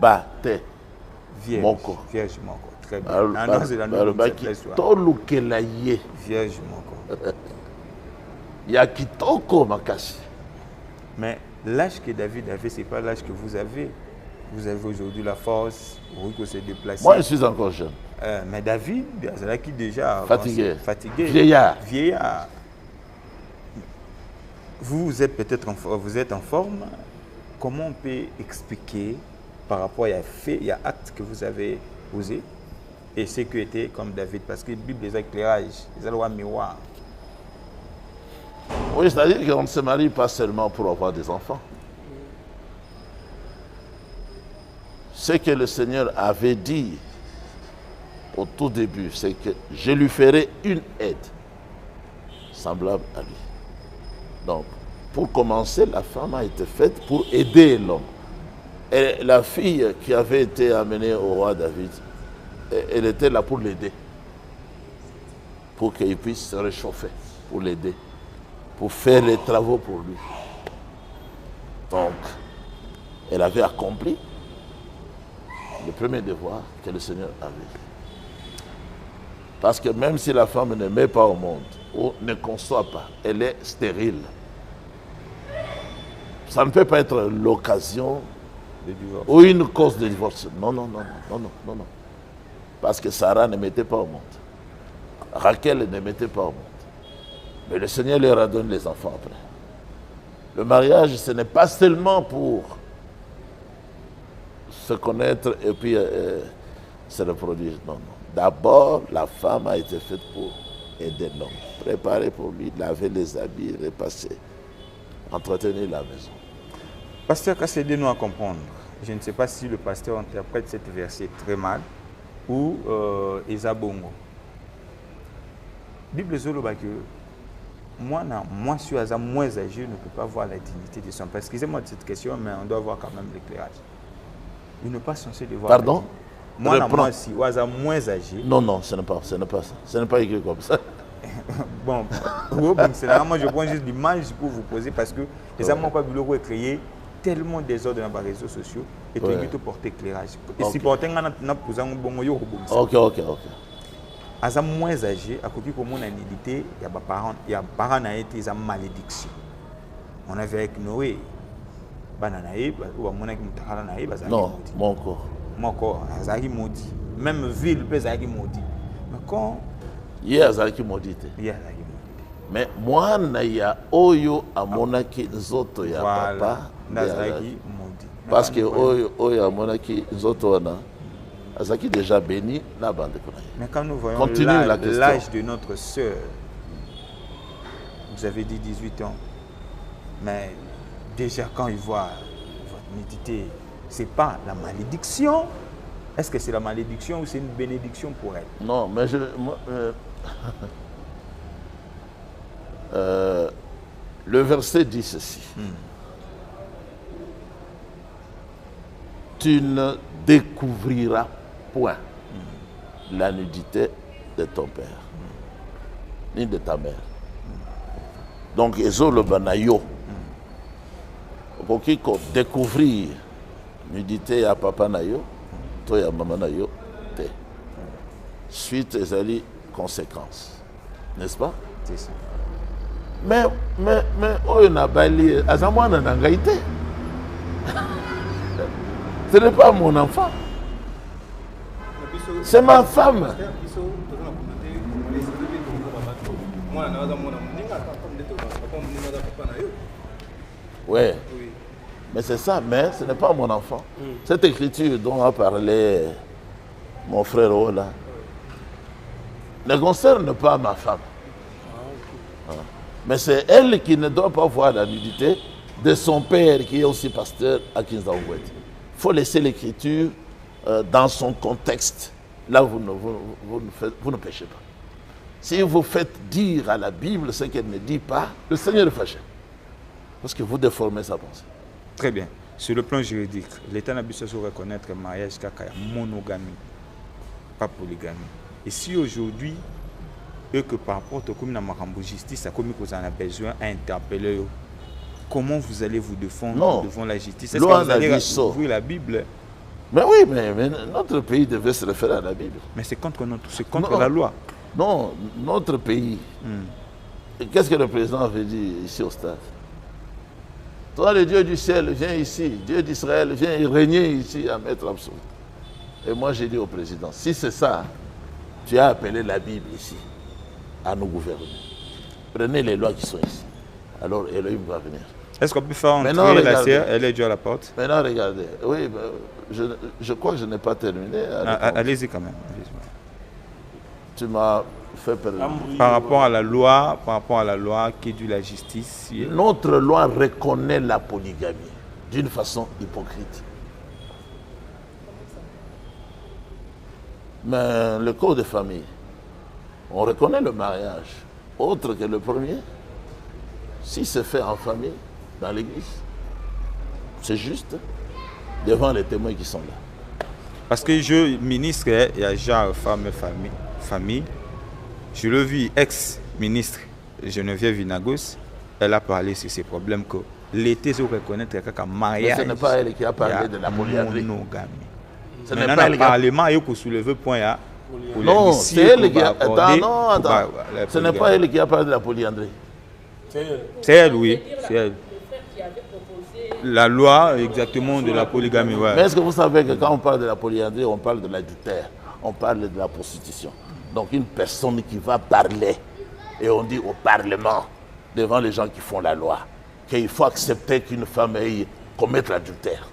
batté. Vierge. Moko. Vierge moko. Très bien. Vierge moko. Ya kitoko makasi. Mais l'âge que David avait, ce n'est pas l'âge que vous avez. Vous avez aujourd'hui la force, vous pouvez se déplacer. Moi, je suis encore jeune. Mais David, c'est qui déjà fatigué. Vieillard. Vous êtes peut-être en forme. Comment on peut expliquer par rapport à fait, il y a acte que vous avez posé et ce qui était comme David, parce que la Bible les éclairages, les lois miroirs. Oui, c'est-à-dire qu'on ne se marie pas seulement pour avoir des enfants. Ce que le Seigneur avait dit au tout début, c'est que je lui ferai une aide semblable à lui. Donc, pour commencer, la femme a été faite pour aider l'homme. Et la fille qui avait été amenée au roi David, elle était là pour l'aider. Pour qu'il puisse se réchauffer, pour l'aider, pour faire les travaux pour lui. Donc, elle avait accompli le premier devoir que le Seigneur avait. Parce que même si la femme ne met pas au monde, ou ne conçoit pas, elle est stérile. Ça ne peut pas être l'occasion ou une cause de divorce. Non. Parce que Sarah ne mettait pas au monde. Rachel ne mettait pas au monde. Mais le Seigneur leur a donné les enfants après. Le mariage, ce n'est pas seulement pour se connaître et puis se reproduire. Non. D'abord, la femme a été faite pour aider l'homme. Préparer pour lui, laver les habits, repasser, entretenir la maison. Pasteur, aidez-nous à comprendre. Je ne sais pas si le pasteur interprète cette verset très mal ou Ezabongo. Bible Zoloba que moi, je suis moins âgé, ne peut pas voir la dignité de son père. Excusez-moi de cette question, mais on doit voir quand même l'éclairage. Il n'est pas censé devoir. Pardon? Moi, si je suis moins âgé. Non, ce n'est pas ça. Ce n'est pas écrit comme ça. Bon, c'est normalement, je prends juste l'image pour vous poser parce que les amants pas bureau est créé tellement désordre dans les réseaux sociaux et tout tout porter éclairage. Et si porter un posant un bon yo Ok. À ça moins âgé, à côté comme on a milité, il y a parents, il y a parents a été une malédiction. On avait avec Noé. Non, mon corps. Mon corps, Azaki maudit. Même ville peut Azaki maudit. Mais quand. Il y a Azaki maudit. Mais moi, il y a Oyo à Monaki Zoto ya papa. Parce que Oyo à Monaki Zoto na Azaki déjà béni la bande. Mais quand nous voyons l'âge de notre sœur, vous avez dit 18 ans, mais déjà quand il voit votre nudité, c'est pas la malédiction. Est-ce que c'est la malédiction ou c'est une bénédiction pour elle? Non, mais le verset dit ceci. Tu ne découvriras point la nudité de ton père, ni de ta mère. Donc, Ezo le banayo. Pour qui découvrir nudité à papa nayo, toi à maman nayo, te. Suite ezali conséquences. N'est-ce pas? C'est ça. Mais, oh, n'a pas lié. Ce n'est pas mon enfant. C'est ma femme. Ouais. Mais c'est ça, mais ce n'est pas mon enfant. Cette écriture dont a parlé mon frère Ola ne concerne pas ma femme. Mais c'est elle qui ne doit pas voir la nudité de son père qui est aussi pasteur à Kinzaouet. Il faut laisser l'écriture dans son contexte. Là, vous ne péchez pas. Si vous faites dire à la Bible ce qu'elle ne dit pas, le Seigneur est fâché. Parce que vous déformez sa pensée. Très bien. Sur le plan juridique, l'État n'a pas besoin de reconnaître que le mariage est monogamie, pas polygamie. Et si aujourd'hui, eux que par rapport à la justice, ça comme vous en avez besoin à interpeller, comment vous allez vous défendre devant la justice? Est-ce que vous allez ouvrir la Bible? Mais oui, mais notre pays devait se référer à la Bible. Mais c'est contre la loi. Non, notre pays. Qu'est-ce que le président avait dit ici au stade? Toi, le Dieu du ciel, viens ici. Dieu d'Israël, viens régner ici à maître absolu. Et moi, j'ai dit au président, si c'est ça, tu as appelé la Bible ici à nous gouverner. Prenez les lois qui sont ici. Alors Elohim va venir. Est-ce qu'on peut faire entrer la sœur? Elle est due à la porte. Maintenant, regardez. Oui, je crois que je n'ai pas terminé. Allez-y quand même. Tu m'as fait perdre. Par rapport à la loi qui est due la justice. Notre loi reconnaît la polygamie d'une façon hypocrite. Mais le code de famille, on reconnaît le mariage autre que le premier. Si c'est fait en famille, dans l'église, c'est juste devant les témoins qui sont là. Parce que je ministre, il y a genre famille. Je l'ai vu, ex-ministre Geneviève Vinagos, elle a parlé sur ces problèmes que l'État se reconnaît qu'un mariage. Mais ce n'est pas elle qui a parlé de la polyandrie. Ce n'est pas le Parlement qui a soulevé le point. Non, c'est elle qui a. Attends. Ce n'est pas elle qui a parlé de la polyandrie. C'est elle, oui. C'est elle. La loi exactement de la polygamie. Ouais. Mais est-ce que vous savez que quand on parle de la polyandrie, on parle de l'adultère, on parle de la prostitution. Donc une personne qui va parler, et on dit au Parlement, devant les gens qui font la loi, qu'il faut accepter qu'une femme commette l'adultère.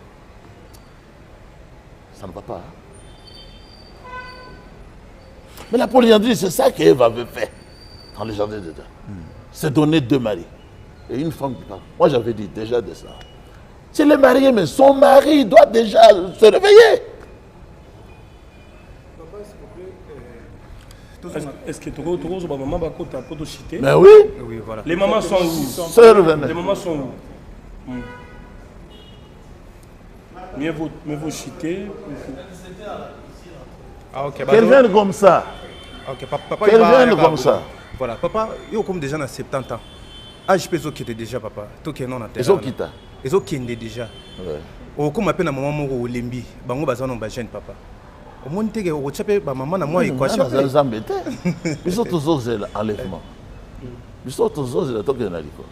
Ça ne va pas. Hein? Mais la polyandrie, c'est ça qu'Ève avait fait dans le jardin d'Éden. C'est donner deux maris et une femme qui parle. Moi, j'avais dit déjà de ça. S'il est marié, mais son mari doit déjà se réveiller. Est-ce que tu as maman pour chiter? Mais oui. Oui, voilà. Les mamans sont où? Sœur, venez. Les mamans sont où? Mieux vaut chiter. Ah, ok. Qu'elle vienne comme ça. Ok, papa. Qu'elle vienne comme ça. Voilà, papa, il y a comme déjà dans 70 ans. Ah, je peux qui était déjà, papa. Tout qui est non à terre. Ils ont quitté. Ils ont quitté déjà. Au comme appelle à maman au limbi, bango bazano bajen papa. Au monde que au chapé ba maman na moi équation. Ils sont embêtés. Ils sont tous aux enlèvements. Ils sont tous aux toqués na liko.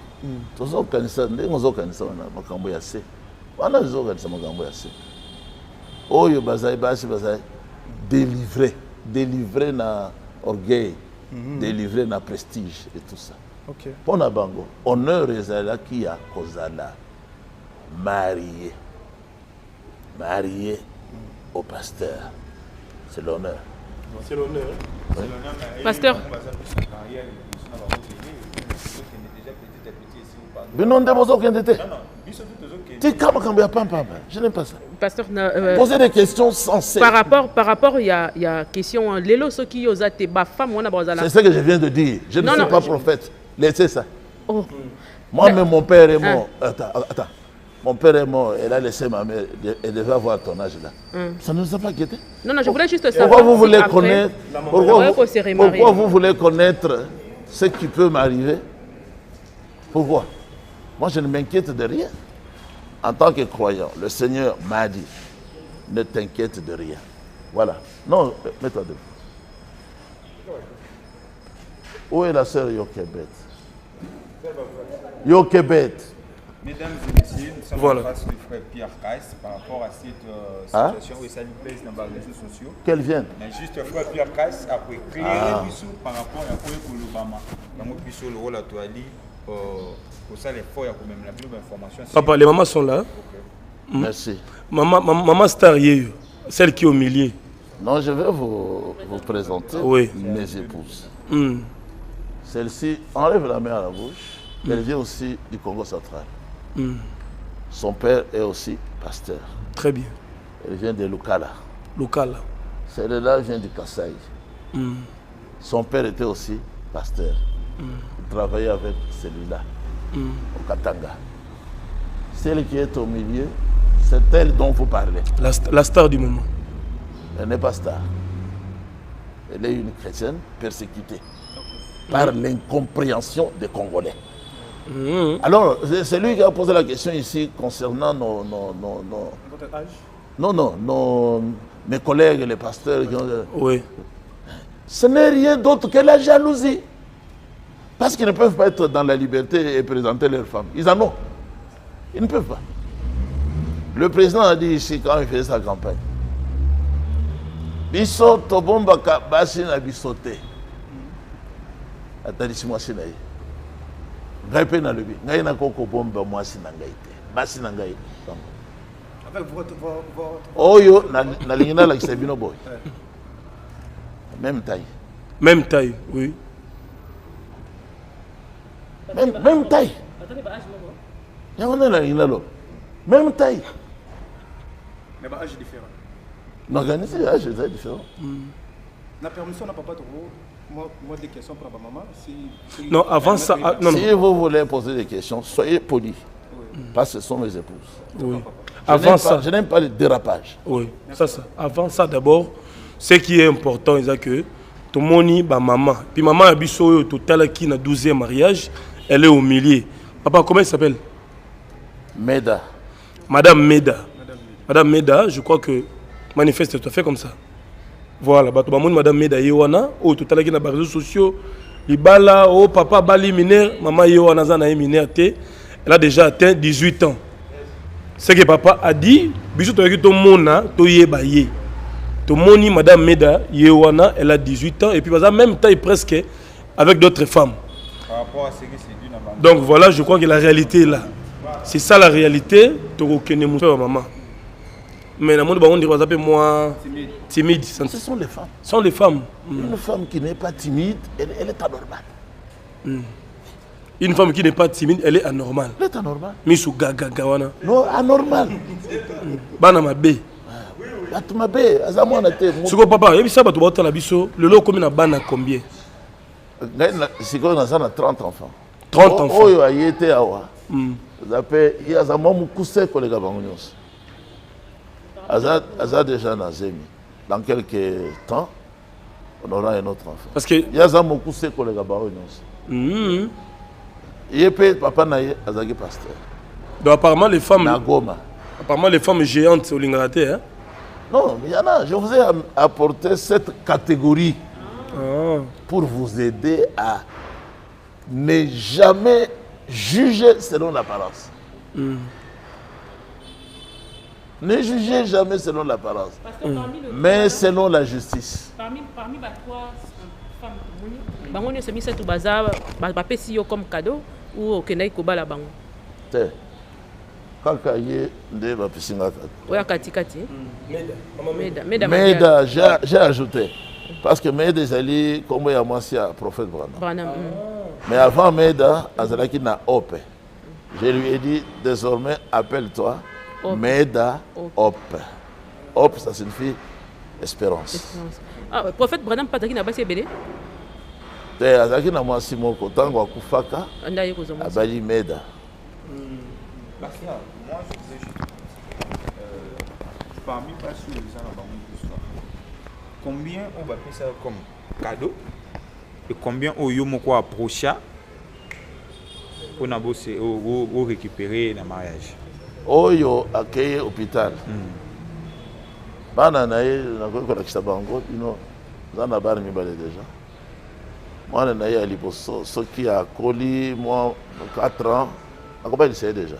tozokanisa ndenge ozokanisa wana makambo ya se wana ozokanisa makambo ya se oyo bazali basi bazali délivré na orgueil délivré na prestige et tout ça mpo na bango honneur ezalaki ya kozala marié au pasteur c'est l'honneur. C'est l'honneur. Pasteur. Mais non, je n'aime pas ça. Pasteur, poser des questions sensées. Par rapport, il y a question. Lélo, ce qui osent te femme, c'est ce que je viens de dire. Je ne suis pas prophète. Laissez ça. Oh. Moi-même, mon père est mort. Attends. Mon père est mort, elle a laissé ma mère, elle devait avoir ton âge là. Ça ne nous a pas inquiété. Non, je voulais juste savoir. Pourquoi vous voulez connaître pourquoi vous voulez connaître ce qui peut m'arriver? Pourquoi? Moi, je ne m'inquiète de rien. En tant que croyant, le Seigneur m'a dit, ne t'inquiète de rien. Voilà. Non, mets-toi debout. Où est la sœur Yokebet? Yokebet. Mesdames et messieurs, nous sommes en face du frère Pierre Kais par rapport à cette situation où ça lui plaise dans les réseaux sociaux. Qu'elle vienne. Mais juste le frère Pierre Kais a éclairé par rapport à l'Obama. Donc, puisque le rôle à toi, pour ça, les fois, il y a quand même la plus d'informations. Papa, les mamans sont là. Merci. Maman Star, celle qui est au milieu. Non, je vais vous présenter mes épouses. Celle-ci enlève la main à la bouche. Elle vient aussi du Congo central. Son père est aussi pasteur. Très bien. Elle vient de Lukala. Lukala. Celle-là vient du Kasaï. Son père était aussi pasteur. Il travaillait avec celui-là, au Katanga. Celle qui est au milieu, c'est elle dont vous parlez. La star du moment. Elle n'est pas star. Elle est une chrétienne persécutée par l'incompréhension des Congolais. Alors, c'est lui qui a posé la question ici concernant Votre âge? Mes collègues, les pasteurs. Oui. Ce n'est rien d'autre que la jalousie. Parce qu'ils ne peuvent pas être dans la liberté et présenter leurs femmes. Ils en ont. Ils ne peuvent pas. Le président a dit ici quand il faisait sa campagne. Biso tobomba ka basi na bisote. Atadisi-moi sinaï. Ngai pe na lebi. Ngai na koko bomba mwasi na ngai te. Basi na ngai. Avec votre... Oyo na lingina la kisebino boy. Même taille. Même taille, oui. Même taille. Même taille. Mais âge différent. Non, c'est âge différent. La permission n'a pas trop. Moi, des questions pour ma maman. Non, avant ça. Si vous voulez poser des questions, soyez polis. Parce que ce sont mes épouses. Oui. Avant ça. Je n'aime pas le dérapage. Oui, ça. Avant ça, d'abord, ce qui est important, c'est que tout le monde, maman. Puis maman a biso total qui na 12e mariage, elle est au milieu. Papa, comment elle s'appelle? Meda. Madame Meda. Madame Meda, je crois que manifeste tout à fait comme ça. Voilà, Madame Meda Yewana, total qui na réseaux sociaux, Libala, papa Bali mineur, maman Yewana Zana mineur, elle a déjà atteint 18 ans. Ce que papa a dit, bisou to to mona to yebaye. To moni Madame Meda Yewana, elle a 18 ans et puis même taille presque avec d'autres femmes. Par rapport à ce que c'est d'une avant. Donc voilà, je crois que la réalité est là. C'est ça la réalité. To okene mon frère maman. Mais la monde on dit ça moi timide. Ce sont les femmes. Ce sont les femmes. Une femme qui n'est pas timide, elle est anormale. Une femme qui n'est pas timide, elle est anormale. Elle est anormale. Misu gaga gawana. Non, anormale. Bana mabe. Atmabe, azamona te. Siko papa, yebi ça bato bota la biso, le lot comme na bana combien? Siko na 30 enfants. 30 enfants. Oyo ayete awa. Zape yazama mukuse kolega bango nyonso. Aza déjà nazemi. Dans quelques temps, on aura un autre enfant. Parce que yazama mukuse kolega bango nyonso. Yepe papa naye azagi pasteur. Donc apparemment les femmes Nagoma. Apparemment les femmes géantes au Lingrate hein. Non, il y en a. Je vous ai apporté cette catégorie pour vous aider à ne jamais jugez selon l'apparence. Ne jugez jamais selon l'apparence, mais selon la justice. Parmi les trois femmes, bango se mis tout bazar, bapesi yo comme cadeau ou au Kenya kobala bango. Te, kaka ye nde bapesi nga cadeau. Oya katikati. Meda, j'ai ajouté. Parce que Meda ezali comme ya mwasi ya prophète Branham. Mais avant Meda, azalaki na Ope. Je lui ai dit désormais appelle-toi Meda Op. Op, ça signifie espérance. Ah, prophète Branham pataki na basi belé. Te azalaki na mwasi moko tango akufaka abali Meda. Moi je disais juste parmi pas sur les gens là-bas, combien on va payer ça comme cadeau et combien au yo moko approcha pour na bosser ou récupérer le mariage. Oyo akeye hôpital. Bana naye na ko la kisabango ino zana bar mi balé déjà. Moi naye ali poso ce qui a coli moi 4 ans akoba il sait déjà.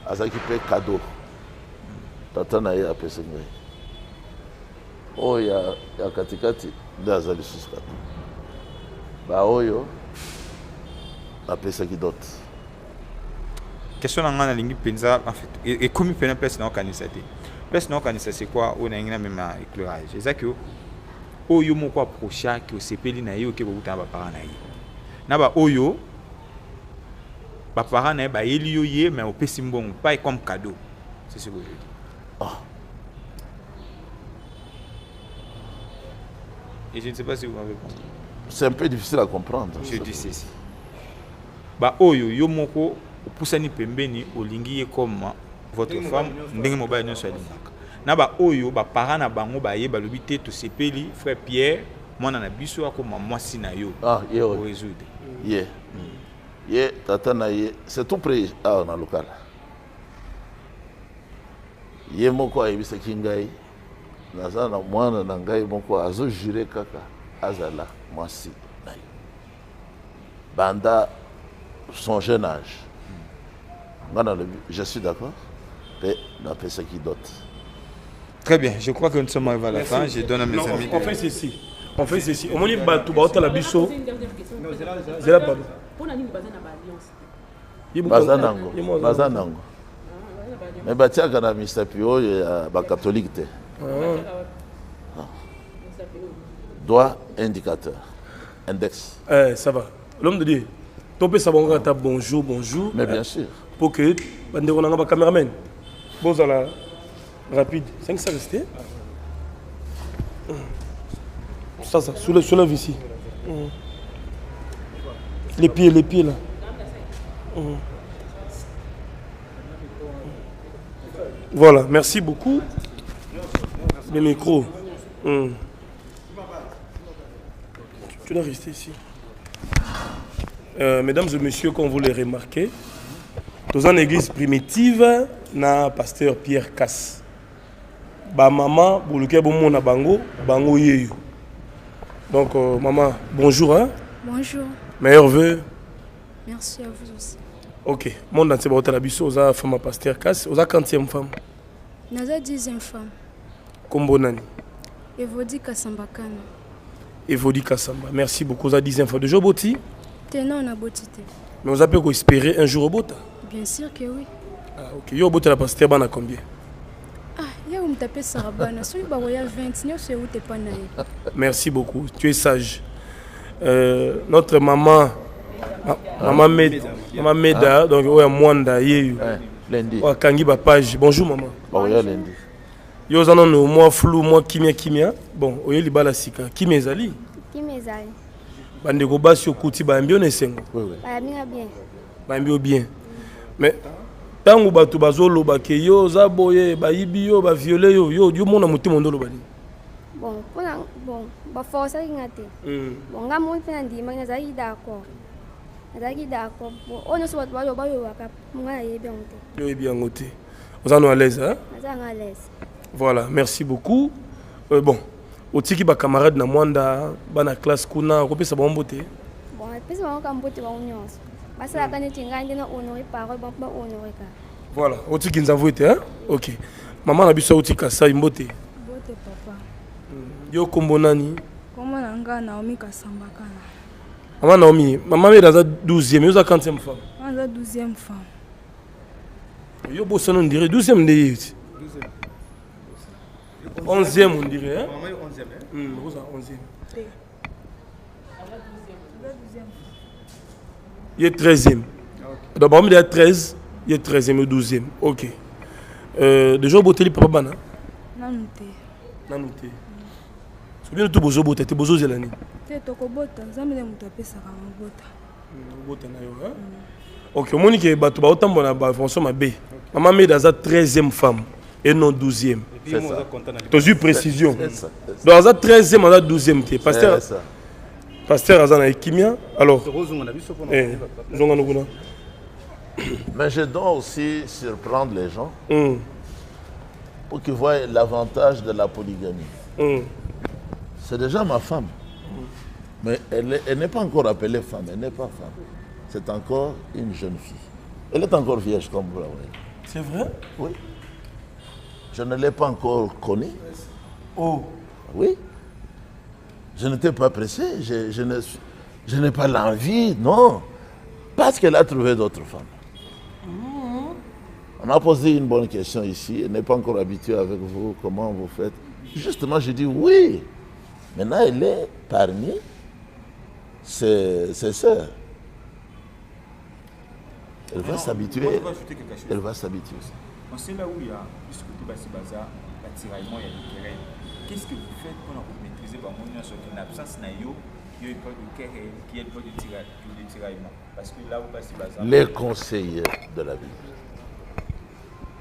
Azaki pe cadeau. Tata naye apese ngai. Oya ya katikati ndazali suskata. Ba oyo apesa ki dot. Question dans la ligne penza en fait et comme il fait place dans kanisa te. Place dans kanisa c'est quoi on a une même éclairage. C'est ça que oyo moko approcha ki osepeli na yo ke bokuta ba parents na ye. Na ba oyo ba parents na ba yeli yo ye mais opesi mbongo pas comme cadeau. C'est ce que je dis. Et je ne sais pas si vous m'avez compris. C'est un peu difficile à comprendre. Je dis ceci. Ba oyo yo moko opusani pembeni olingi ye comme votre femme ndenge mobile non soalingaka. Na ba oyo ba parents na bango ba ye ba lobité to sepeli frère Pierre mwana na biso akoma mwasi na yo. Ah, ye o résoudre. Ye. Ye tata na ye, c'est tout près à na local. Ye moko ayebisa kingai. Naza na mwana na ngai moko azo juré kaka azala mwasi na yo. Banda son jeune âge. Je suis d'accord. Et la personne qui dote. Très bien, je crois que nous sommes arrivés à la fin. Je donne à mes amis. On fait ceci. On fait ceci. Au moins, il va tout battre la biso. C'est là, pardon. Bazanango. Bazanango. Mais batiaka na Mr. Pio ya ba catholique te. Doigt indicateur. Index. Ça va. L'homme de Dieu. Topé ça va bonjour, bonjour. Mais bien sûr. Pour que on a un caméraman. Bon ça là rapide. 5 ça resté. Ça soulève ici. Les pieds là. Voilà, merci beaucoup. Les micros. Tu dois rester ici. Mesdames et messieurs, comme vous l'avez remarqué, dans une église primitive, na pasteur Pierre Casse. Ba maman, buluke bon na bango yeyo. Donc maman, bonjour hein. Bonjour. Meilleurs vœux. Merci à vous aussi. OK, mon dans c'est la biso oza femme pasteur Casse, oza 40e femme. Naza 10e femme. Kombo nani? Evodi Kasamba Kana. Evodi Kasamba. Merci beaucoup oza 10e femme de Joboti. Non, on a botité. Mais vous avez pu espérer un jour au bota? Bien sûr que oui. Ah, ok. Yo bota la pasteur bana combien? Ah, il y a où me taper Sarabana. Si vous avez 20, il y a où t'es pas naïf. Merci beaucoup. Tu es sage. Notre maman, maman Meda, donc ouais Mwanda yeyu. Lundi. Ouais Kangi ba page. Bonjour maman. Bon, ya lundi. Yo zana no moi flou, moi kimia. Bon, oye libala sika. Kimi ezali? Kimi ezali. Bandeko basi okuti ba mbio nesengo. Oui oui. Ba minga bien. Ba mbio bien. Mais tango bato bazolo ba ke yo za boye ba yibi yo ba violer yo mona mutima ndolo bani. Bon, ba force ngate. Bon, ngamo mfana ndima na zaidi d'accord. Azaki d'accord. Bon, on se voit ba yo waka. Nga yebi ngote. Yo yebi ngote. Vous en à l'aise hein? Azanga à l'aise. Voilà, merci beaucoup. Bon, otiki ba camarade na Mwanda, ba na classe kuna, ko pesa bombo te. Bon, pesa ba ka mbote ba nyonso. parce que la canne tinga ndina honorer parole bon pas honorer ka. Voilà, oti kinza vote hein? OK. Maman na biso oti kasa imbote. Bote papa. Yo kombo nani? Comment nanga Naomi Kasamba kana. Maman Naomi, maman est dans la 12e, yo za 40e femme. Dans la 12e femme. Yo bossa on dirait 12e de yiti. 11e on dirait hein? Maman est 11e hein? Rosa 11e. Il est 13e. Donc, il est 13, il est 13e ou 12e. Ok. Déjà, vous avez papa bana? Nanouté. Nanouté. C'est bien que tu as boté, tu as boté zelani. Tu as boté, tu as boté, ça boté. Ok, mon que tu as autant bon François Mabé. Maman est dans la 13e femme et non 12e. Tu as eu précision. Dans la 13e, dans la 12e. Pasteur Azana et Kimia. Alors, mais je dois aussi surprendre les gens pour qu'ils voient l'avantage de la polygamie. C'est déjà ma femme. Mais elle n'est pas encore appelée femme, elle n'est pas femme. C'est encore une jeune fille. Elle est encore vierge comme vous la voyez. C'est vrai? Oui. Je ne l'ai pas encore connue. Oh. Oui. Je n'étais pas pressé, je n'ai pas l'envie, non. Parce qu'elle a trouvé d'autres femmes. On a posé une bonne question ici, elle n'est pas encore habituée avec vous, comment vous faites. Justement, je dis oui. Maintenant, elle est parmi ses sœurs. Elle va s'habituer. Elle va s'habituer. On sait là où il y a, puisque tout le bazar, la tiraillement, il y a du terrain. Qu'est-ce que vous faites pour maîtriser une absence il y a pas de querelle, qui est pas de tiraillement? Parce que là où passe le bazar. Les conseillers de la Bible.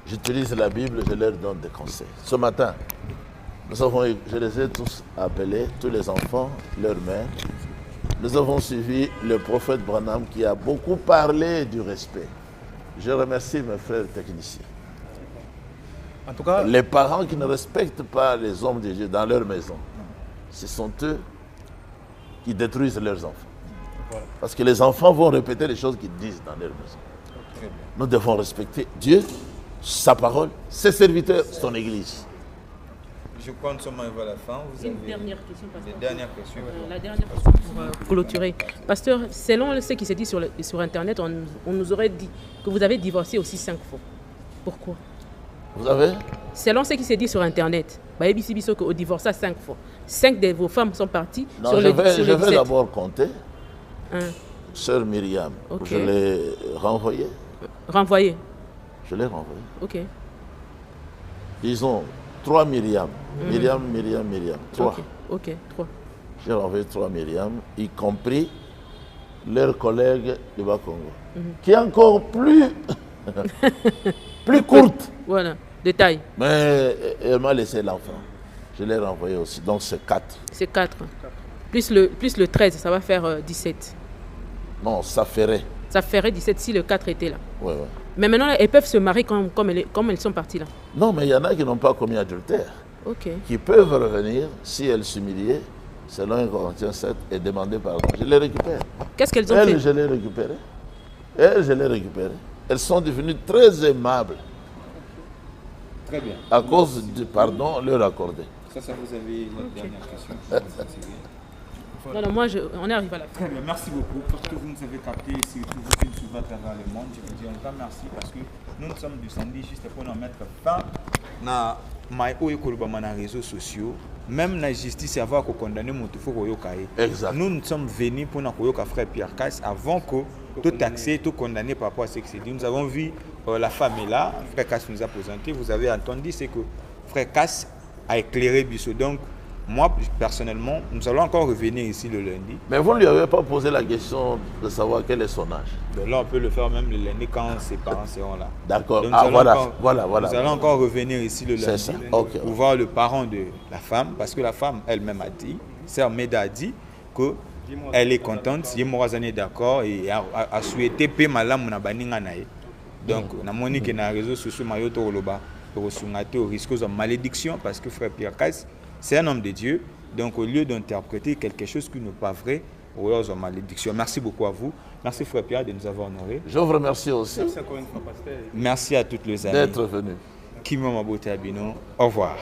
J'utilise la Bible, je leur donne des conseils. Ce matin, je les ai tous appelés, tous les enfants, leurs mères. Nous avons suivi le prophète Branham qui a beaucoup parlé du respect. Je remercie mes frères techniciens. En tout cas, les parents qui ne respectent pas les hommes de Dieu dans leur maison, ce sont eux qui détruisent leurs enfants. Voilà. Parce que les enfants vont répéter les choses qu'ils disent dans leur maison. Nous devons respecter Dieu, sa parole, ses serviteurs, son église. Je crois que nous sommes arrivés à la fin. Vous avez dernière question, pasteur. La dernière question pour clôturer. Pasteur, selon ce qui s'est dit sur Internet, on nous aurait dit que vous avez divorcé aussi 5 fois. Pourquoi? Vous avez? Selon ce qui s'est dit sur Internet, que vous divorcé 5 fois. 5 de vos femmes sont parties non, sur le 17. Je vais d'abord compter. Sœur Myriam, je l'ai renvoyée. Renvoyée? Je l'ai renvoyée. Ok. Disons 3 Myriam. Myriam. 3. Ok, 3. J'ai renvoyé 3 Myriam, y compris leur collègue du Bas-Congo, qui est encore plus, plus courte. Voilà, détail. Mais elle m'a laissé l'enfant. Je l'ai renvoyé aussi, donc c'est 4. C'est 4. Plus le 13, ça va faire 17. Non, ça ferait. Ça ferait 17 si le 4 était là. Oui, oui. Mais maintenant, elles peuvent se marier comme elles sont parties là. Non, mais il y en a qui n'ont pas commis adultère. Ok. Qui peuvent revenir si elles s'humiliaient, selon 1 Corinthiens 7, et demander pardon. Je les récupère. Qu'est-ce qu'elles ont fait? Je les récupérées. Je les récupérées. Elles sont devenues très aimables. Très bien. À cause du pardon leur accordé. Ça vous avez une dernière question. Voilà. Non, moi, on est arrivé à la fin. Très bien, merci beaucoup parce que vous nous avez capté et surtout vous qui nous suivez à travers le monde. Je vous dis un grand merci parce que nous sommes descendus juste pour nous mettre fin à les réseaux sociaux. Même la justice, avant qu'on condamne exact. Nous sommes venus pour nous frère Pierre Casse avant que tout taxé, tout condamné par rapport à ce que c'est dit. Nous avons vu la femme est là, frère Casse nous a présenté. Vous avez entendu, c'est que frère Casse a éclairé Bissot. Donc, moi, personnellement, nous allons encore revenir ici le lundi. Mais vous ne lui avez pas posé la question de savoir quel est son âge? Donc là, on peut le faire même le lundi quand ses parents seront là. D'accord. Voilà. Nous allons encore revenir ici le lundi pour voir le parent de la femme, parce que la femme elle-même a dit, Sœur Meda a dit qu'elle est contente, elle est d'accord et a souhaité payer malam na baninga nae. Donc, on a moni que dans les réseaux sociaux, au risque de malédiction, parce que frère Pierre Casse, c'est un homme de Dieu. Donc, au lieu d'interpréter quelque chose qui n'est pas vrai, aux malédictions. Merci beaucoup à vous. Merci Frère Pierre de nous avoir honorés. Je vous remercie aussi. Merci encore une fois, pasteur. Merci à toutes les amis. D'être venu. Kimmo Mabote Abino. Au revoir.